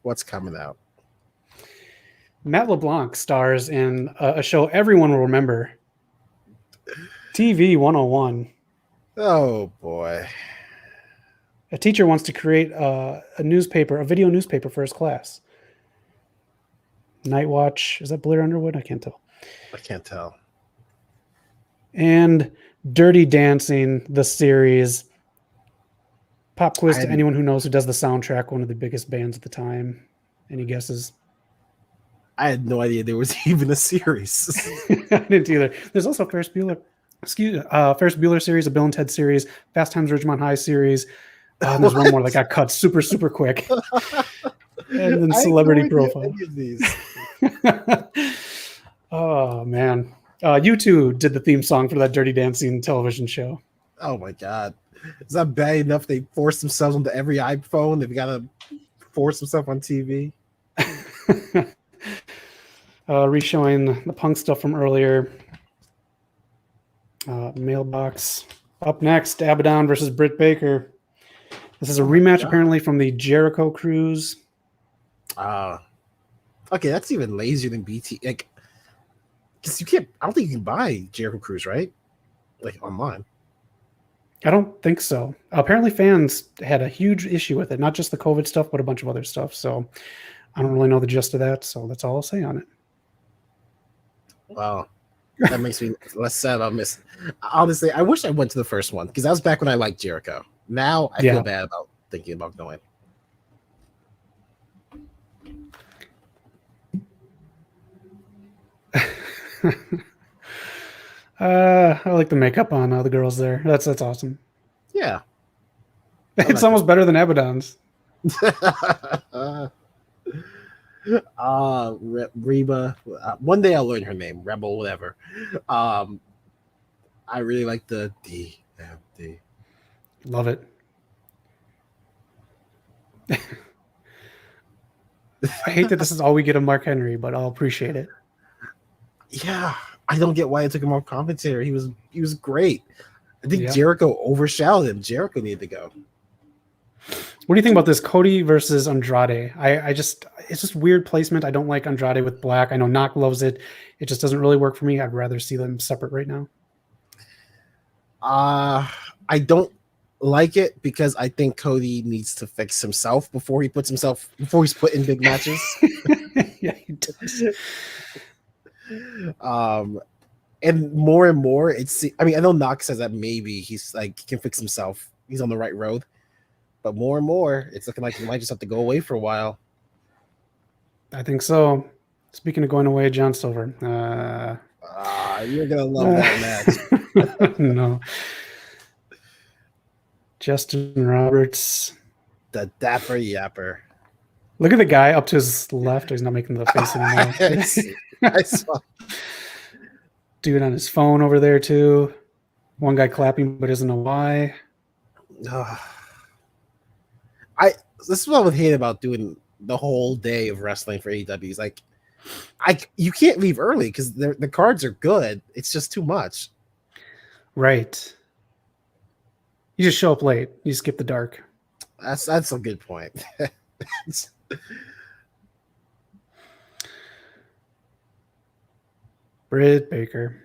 What's coming out? Matt LeBlanc stars in a show everyone will remember. TV 101. Oh boy. A teacher wants to create a video newspaper for his class. Night Watch. Is that Blair Underwood? I can't tell. I can't tell. And Dirty Dancing, the series. Pop quiz to anyone who knows who does the soundtrack, one of the biggest bands at the time. Any guesses? I had no idea there was even a series. I didn't either. There's also Ferris Bueller series, a Bill and Ted series, Fast Times at Ridgemont High series. And there's one more that got cut super, super quick. And then Celebrity Profile. Oh, man. U2 did the theme song for that Dirty Dancing television show. Oh, my God. Is that bad enough they force themselves onto every iPhone? They've got to force themselves on TV? Reshowing the Punk stuff from earlier. Mailbox. Up next, Abadon versus Britt Baker. This is a rematch, apparently, from the Jericho Cruise. Okay, that's even lazier than BT. Like, because you can't. I don't think you can buy Jericho Cruise, right? Like online. I don't think so. Apparently, fans had a huge issue with it. Not just the COVID stuff, but a bunch of other stuff. So, I don't really know the gist of that. So that's all I'll say on it. Wow. That makes me less sad. Honestly, I wish I went to the first one because that was back when I liked Jericho. Now I feel bad about thinking about going. I like the makeup on the girls there. That's awesome. Yeah. It's almost better than Abadon's. Reba. One day I'll learn her name. Rebel, whatever. I really like the D.M.D. Love it. I hate that this is all we get of Mark Henry, but I'll appreciate it. Yeah, I don't get why I took him off commentary. He was great. I think Jericho overshadowed him. Jericho needed to go. What do you think about this Cody versus Andrade? It's just weird placement. I don't like Andrade with black. I know Knock loves it. It just doesn't really work for me. I'd rather see them separate right now. I don't like it because I think Cody needs to fix himself before he's put in big matches. Yeah, he does. And more it's, I mean, I know Knox says that maybe he's like, he can fix himself. He's on the right road, but more and more it's looking like he might just have to go away for a while. I think so. Speaking of going away, John Silver. You're going to love that match. No. Justin Roberts. The Dapper Yapper. Look at the guy up to his left. He's not making the face anymore. I saw. Dude on his phone over there, too. One guy clapping, but doesn't know why. This is what I would hate about doing the whole day of wrestling for AEW. Is like, you can't leave early because the cards are good. It's just too much. Right. You just show up late. You skip the dark. That's a good point. Britt Baker.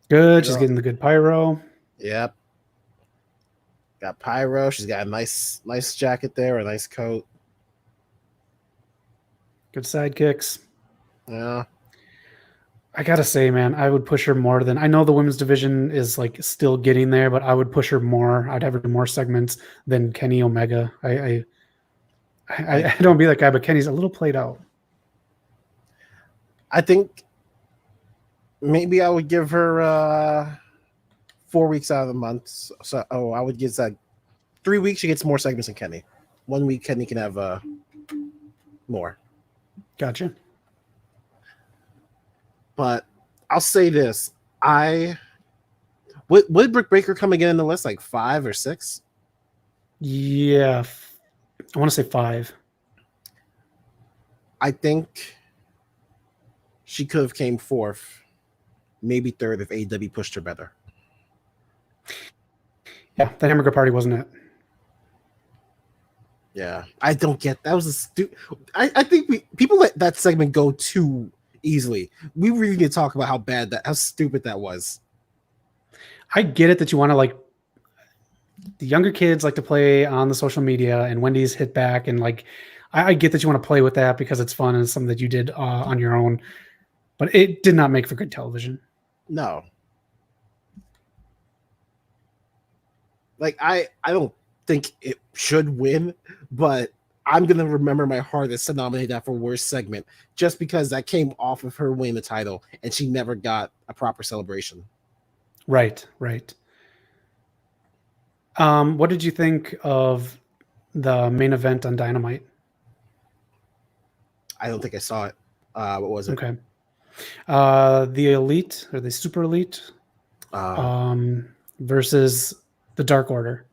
Good. She's getting the good pyro. Yep. Got pyro. She's got a nice jacket there, a nice coat. Good sidekicks. Yeah. I gotta say, man, I would push her more than, I know the women's division is like still getting there, but I would push her more. I'd have her do more segments than Kenny Omega. I don't be that guy, but Kenny's a little played out. I think maybe I would give her 4 weeks out of the month. So I would give that 3 weeks. She gets more segments than Kenny. 1 week Kenny can have more. Gotcha. But I'll say this: would Britt Baker come again in the list, like 5 or 6? Yeah, I want to say 5. I think she could have came 4th, maybe 3rd if AEW pushed her better. Yeah, the Hamburger Party wasn't it. Yeah, I don't get that. Was a stupid. I think people let that segment go too easily. We really need to talk about how stupid that was. I get it that you want to like the younger kids like to play on the social media and Wendy's hit back and like I get that you want to play with that because it's fun and it's something that you did on your own, but it did not make for good television. No. Like I don't think it should win, but I'm gonna remember my hardest to nominate that for worst segment just because that came off of her winning the title and she never got a proper celebration. Right. What did you think of the main event on Dynamite? I don't think I saw it. What was it? Okay. The Elite or the Super Elite versus the Dark Order.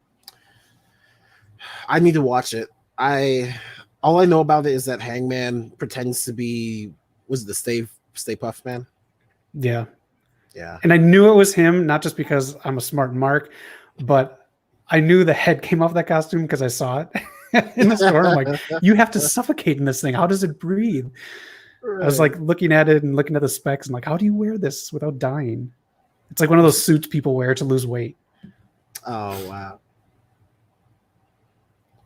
I need to watch it. All I know about it is that Hangman pretends to be the Stay Puft Man? Yeah. Yeah. And I knew it was him, not just because I'm a smart mark, but I knew the head came off that costume because I saw it in the store. I'm like, you have to suffocate in this thing. How does it breathe? Right. I was like looking at it and looking at the specs and like, how do you wear this without dying? It's like one of those suits people wear to lose weight. Oh, wow.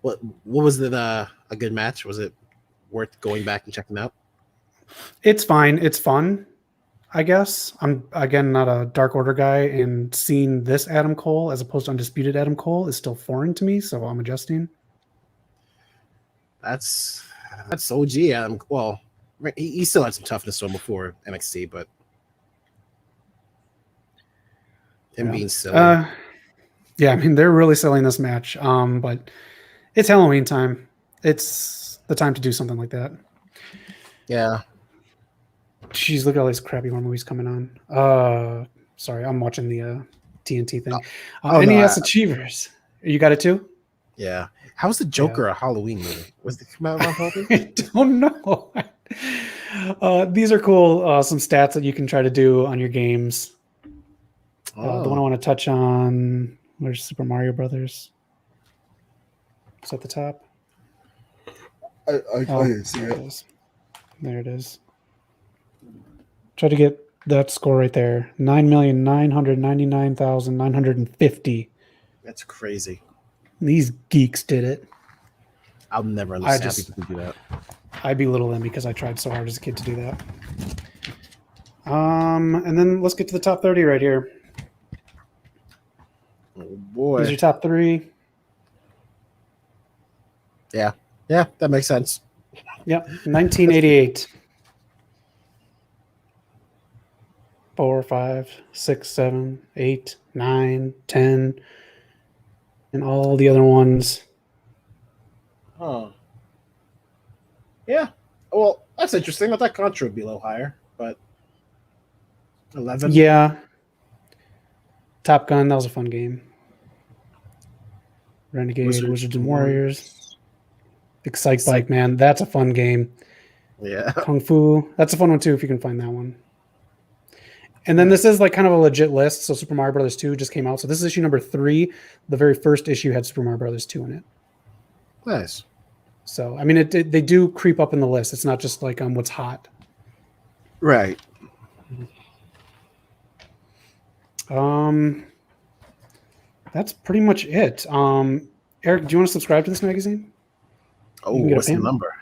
What was it? A good match? Was it worth going back and checking out? It's fine. It's fun, I guess. I'm again not a Dark Order guy, and seeing this Adam Cole as opposed to Undisputed Adam Cole is still foreign to me, so I'm adjusting. That's OG Adam. Well, he still had some toughness to him before NXT, but him being silly. Yeah, I mean they're really selling this match. But it's Halloween time. It's the time to do something like that. Yeah. Jeez, look at all these crappy horror movies coming on. Sorry, I'm watching the TNT thing. NES Achievers. You got it too? Yeah. How's the Joker a Halloween movie? Was it come out on Halloween? I don't know. These are cool. Some stats that you can try to do on your games. The one I want to touch on. Where's Super Mario Brothers? It's at the top. I didn't see it. There it is. Try to get that score right there. 9,999,950. That's crazy. These geeks did it. I'll never understand how people can do that. I belittle them because I tried so hard as a kid to do that. And then let's get to the top 30 right here. Oh boy. These are your top 3. Yeah, that makes sense. Yep, 1988. 4, 5, 6, 7, 8, 9, 10, and all the other ones. Oh. Yeah. Well, that's interesting. I thought Contra would be a little higher, but 11. Yeah. Top Gun, that was a fun game. Renegade, Wizards and Warriors. Excite Bike, man, that's a fun game. Yeah. Kung Fu, that's a fun one too if you can find that one. And then this is like kind of a legit list. So Super Mario Brothers 2 just came out. So this is issue number 3. The very first issue had Super Mario Brothers 2 in it. Nice. So I mean, they do creep up in the list. It's not just like what's hot. Right. That's pretty much it. Eric, do you want to subscribe to this magazine? Oh, what's the number?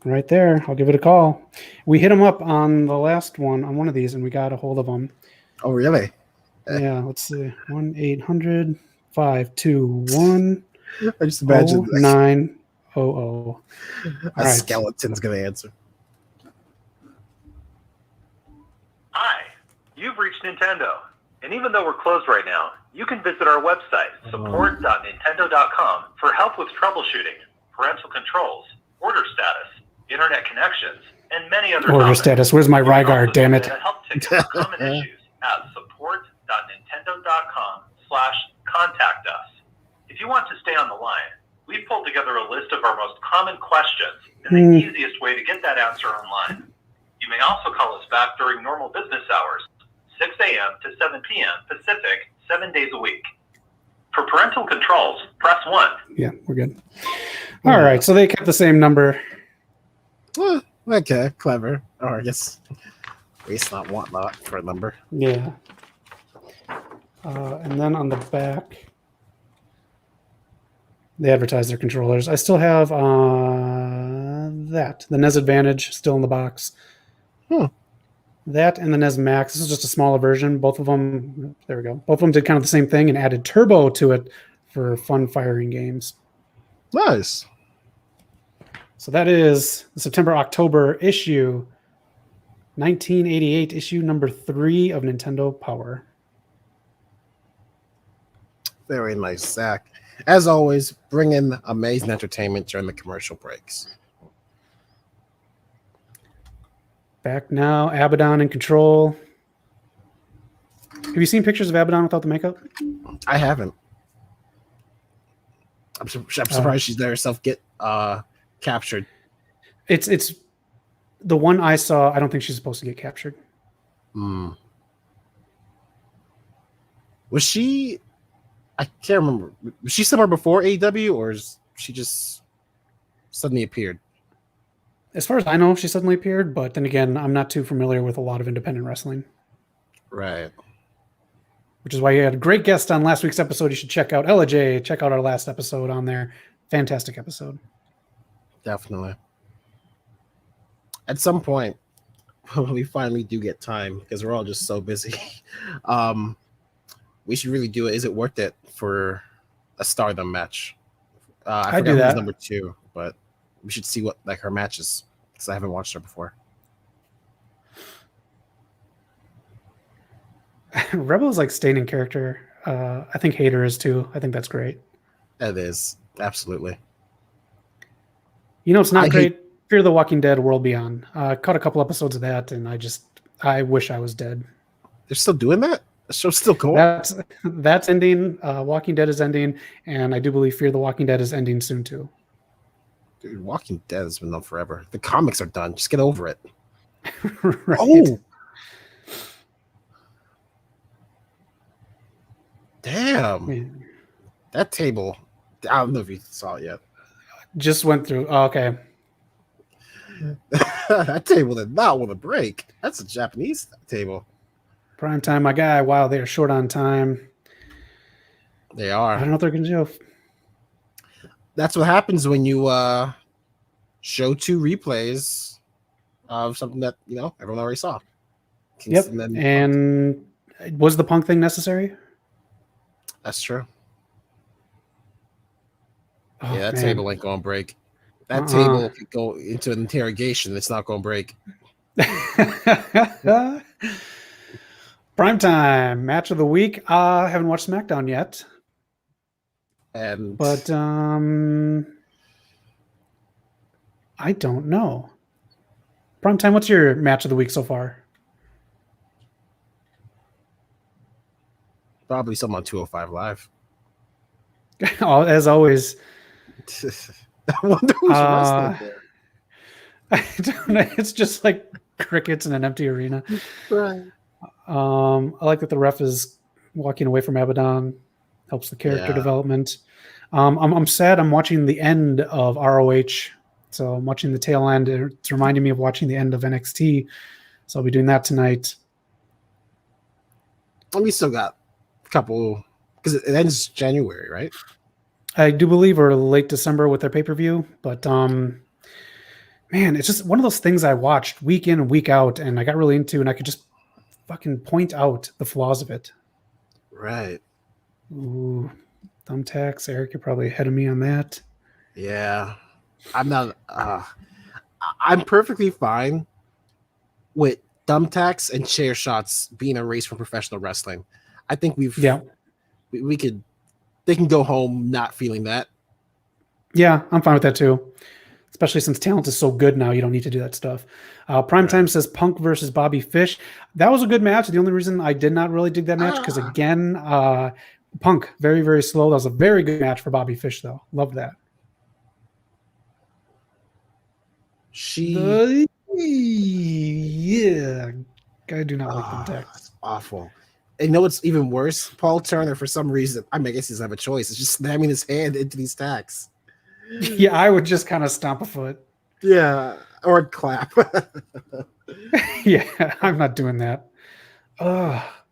Right there. I'll give it a call. We hit him up on the last one on one of these, and we got a hold of him. Oh, really? Yeah. Let's see. 1-800-521. I just imagine 0900. A skeleton's gonna answer. Hi, you've reached Nintendo, and even though we're closed right now, you can visit our website support.nintendo.com for help with troubleshooting, parental controls, order status, internet connections, and many other order status. Where's my Rygar? Damn it! Help tickets common issues at support.nintendo.com/contact us. If you want to stay on the line, we've pulled together a list of our most common questions and the easiest way to get that answer online. You may also call us back during normal business hours, 6 a.m. to 7 p.m. Pacific, 7 days a week. For parental controls, press 1. Yeah, we're good. All right, so they kept the same number. Okay, clever. Or I guess waste not, want not for a number. Yeah. And then on the back, they advertise their controllers. I still have the NES Advantage still in the box. That and the NES Max. This is just a smaller version. Both of them, there we go. Both of them did kind of the same thing and added turbo to it for fun firing games. Nice. So that is the September-October issue, 1988 issue number 3 of Nintendo Power. Very nice, Zach. As always, bring in amazing entertainment during the commercial breaks. Back now, Abadon in control. Have you seen pictures of Abadon without the makeup? I haven't. I'm surprised she's let herself get captured. It's the one I saw. I don't think she's supposed to get captured. Was she? I can't remember. Was she somewhere before AEW, or is she just suddenly appeared? As far as I know, she suddenly appeared, but then again, I'm not too familiar with a lot of independent wrestling. Right. Which is why you had a great guest on last week's episode. You should check out Ella J. Check out our last episode on there. Fantastic episode. Definitely. At some point, when we finally do get time, because we're all just so busy, we should really do it. Is it worth it for a Stardom match? I forgot who's number 2, but we should see what like her matches, because I haven't watched her before. Rebel is like staying in character. I think Hater is too. I think that's great. That is, absolutely. You know, it's not great. Fear the Walking Dead World Beyond. Caught a couple episodes of that, and I wish I was dead. They're still doing that? The show's still going? That's ending. Walking Dead is ending, and I do believe Fear the Walking Dead is ending soon too. Dude, Walking Dead has been done forever. The comics are done. Just get over it. Right. Oh! Damn. Man. That table, I don't know if you saw it yet. Just went through. Oh, okay. That table did not want to break. That's a Japanese table. Prime time, my guy. Wow, they are short on time. They are. I don't know what they're going to do. That's what happens when you show 2 replays of something that, you know, everyone already saw. Kingston and was the Punk thing necessary? That's true. Oh, yeah, that man. table ain't going to break. That table could go into an interrogation. It's not going to break. Primetime match of the week. I haven't watched SmackDown yet. But I don't know. Primetime, what's your match of the week so far? Probably something on 205 Live. As always. I wonder who's wrestling there. I don't know. It's just like crickets in an empty arena. Right. I like that the ref is walking away from Abadon. Helps the character development. I'm sad I'm watching the end of ROH. So I'm watching the tail end. It's reminding me of watching the end of NXT. So I'll be doing that tonight. And we still got a couple, because it ends January, right? I do believe, or late December with their pay-per-view. But man, it's just one of those things I watched week in and week out, and I got really into, and I could just fucking point out the flaws of it. Right. Ooh, thumbtacks. Eric, you're probably ahead of me on that. Yeah. I'm not. I'm perfectly fine with thumbtacks and chair shots being erased from professional wrestling. I think we could. They can go home not feeling that. Yeah, I'm fine with that too. Especially since talent is so good now, you don't need to do that stuff. Primetime says Punk versus Bobby Fish. That was a good match. The only reason I did not really dig that match, because again, Punk, very, very slow. That was a very good match for Bobby Fish, though. Loved that. Yeah. I do not like them tacks. Awful. And you know what's even worse? Paul Turner, for some reason, I mean, I guess he doesn't have a choice. It's just slamming his hand into these tacks. Yeah, I would just kind of stomp a foot. Yeah, or clap. Yeah, I'm not doing that.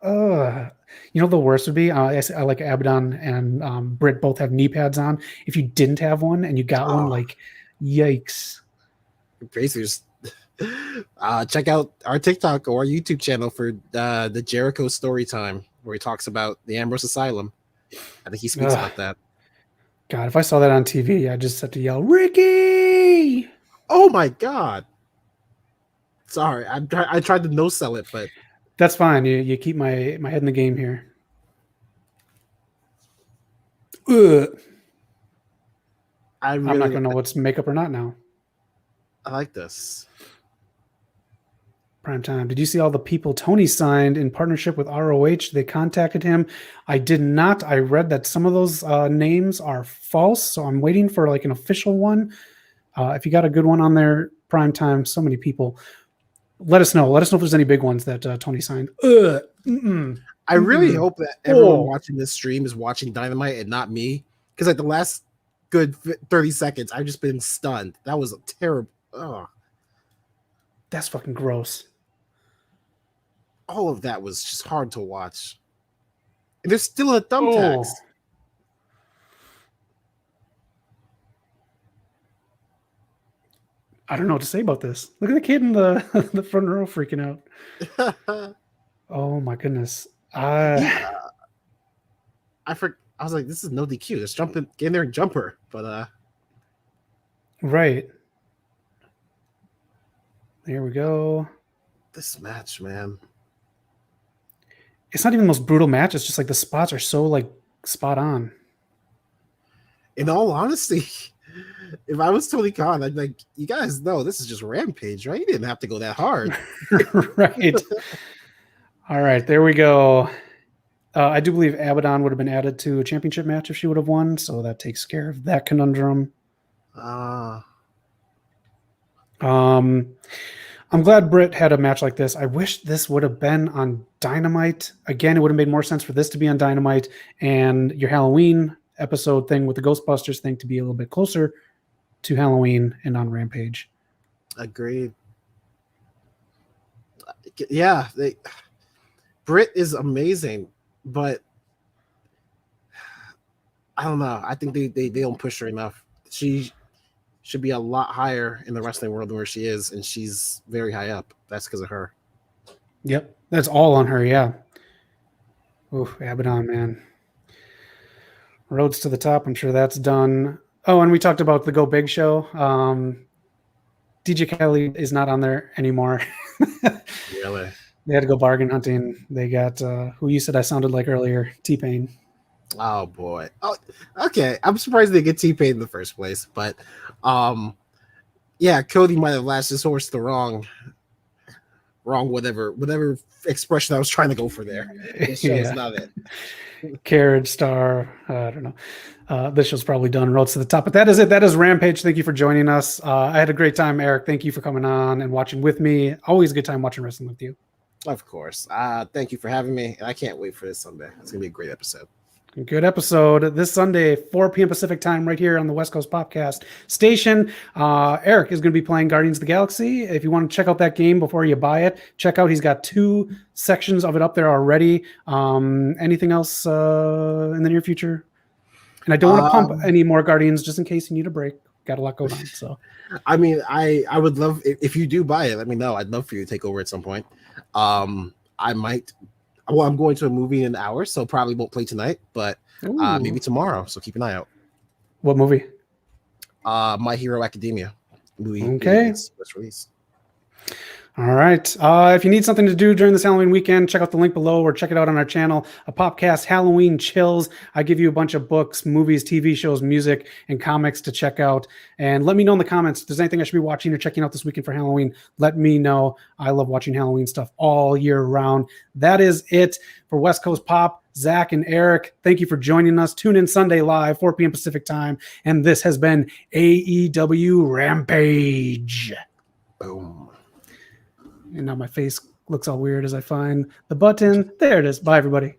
You know, the worst would be I like Abadon and Britt both have knee pads on. If you didn't have one and you got one, like, yikes. Racers. Check out our TikTok or our YouTube channel for the Jericho story time, where he talks about the Ambrose Asylum. I think he speaks about that. God, if I saw that on TV, I just had to yell, Ricky! Oh my God. Sorry, I tried to no sell it, but that's fine. You keep my head in the game here. I'm not gonna know what's makeup or not now. I like this. Prime time. Did you see all the people Tony signed in partnership with ROH? They contacted him. I did not. I read that some of those names are false, so I'm waiting for like an official one. If you got a good one on there, prime time. So many people. Let us know. Let us know if there's any big ones that Tony signed. I really hope that everyone watching this stream is watching Dynamite and not me, because like the last good 30 seconds, I've just been stunned. That was a terrible. That's fucking gross. All of that was just hard to watch. And there's still a thumbtacks. I don't know what to say about this. Look at the kid in the front row freaking out. Oh my goodness. I was like, this is no DQ. Just get in there and jumper. But right. There we go. This match, man. It's not even the most brutal match. It's just like the spots are so like spot on. In all honesty, if I was Tony Khan, I'd like, you guys know this is just Rampage, right? You didn't have to go that hard. Right. All right, there we go. I do believe Abadon would have been added to a championship match if she would have won, so that takes care of that conundrum. I'm glad Britt had a match like this. I wish this would have been on Dynamite. Again, it would have made more sense for this to be on Dynamite and your Halloween episode thing with the Ghostbusters thing to be a little bit closer to Halloween and on Rampage. Agreed. Yeah, Britt is amazing, but I don't know. I think they don't push her enough. She should be a lot higher in the wrestling world than where she is, and she's very high up. That's because of her. Yep, that's all on her, yeah. Ooh, Abadon, man. Roads to the top, I'm sure that's done. Oh, and we talked about the Go Big show. DJ Kelly is not on there anymore. Really? They had to go bargain hunting. They got, who you said I sounded like earlier, T-Pain. Oh, boy. Oh, okay. I'm surprised they get T-Pain in the first place, but yeah, Cody might have lashed his horse the wrong whatever expression I was trying to go for there. This show's not it. Carriage Star, I don't know. This show's probably done. Roads to the top, but that is it. That is Rampage. Thank you for joining us. I had a great time, Eric. Thank you for coming on and watching with me. Always a good time watching wrestling with you. Of course. Thank you for having me. I can't wait for this Sunday. It's gonna be a great episode. Good episode this Sunday, 4 p.m. Pacific time, right here on the West Coast Popcast station. Eric is going to be playing Guardians of the Galaxy. If you want to check out that game before you buy it, check out. He's got 2 sections of it up there already. Anything else in the near future? And I don't want to pump any more Guardians just in case you need a break. Got a lot going on. So, I mean, I would love if you do buy it. Let me know. I'd love for you to take over at some point. I might. Well, I'm going to a movie in an hour, so probably won't play tonight, but maybe tomorrow. So keep an eye out. What movie? My Hero Academia movie. Okay. Let's release. All right. If you need something to do during this Halloween weekend, check out the link below or check it out on our channel, a Popcast Halloween Chills. I give you a bunch of books, movies, TV shows, music, and comics to check out. And let me know in the comments if there's anything I should be watching or checking out this weekend for Halloween. Let me know. I love watching Halloween stuff all year round. That is it for West Coast Pop. Zach and Eric, thank you for joining us. Tune in Sunday live, 4 p.m. Pacific time. And this has been AEW Rampage. Boom. And now my face looks all weird as I find the button. There it is. Bye, everybody.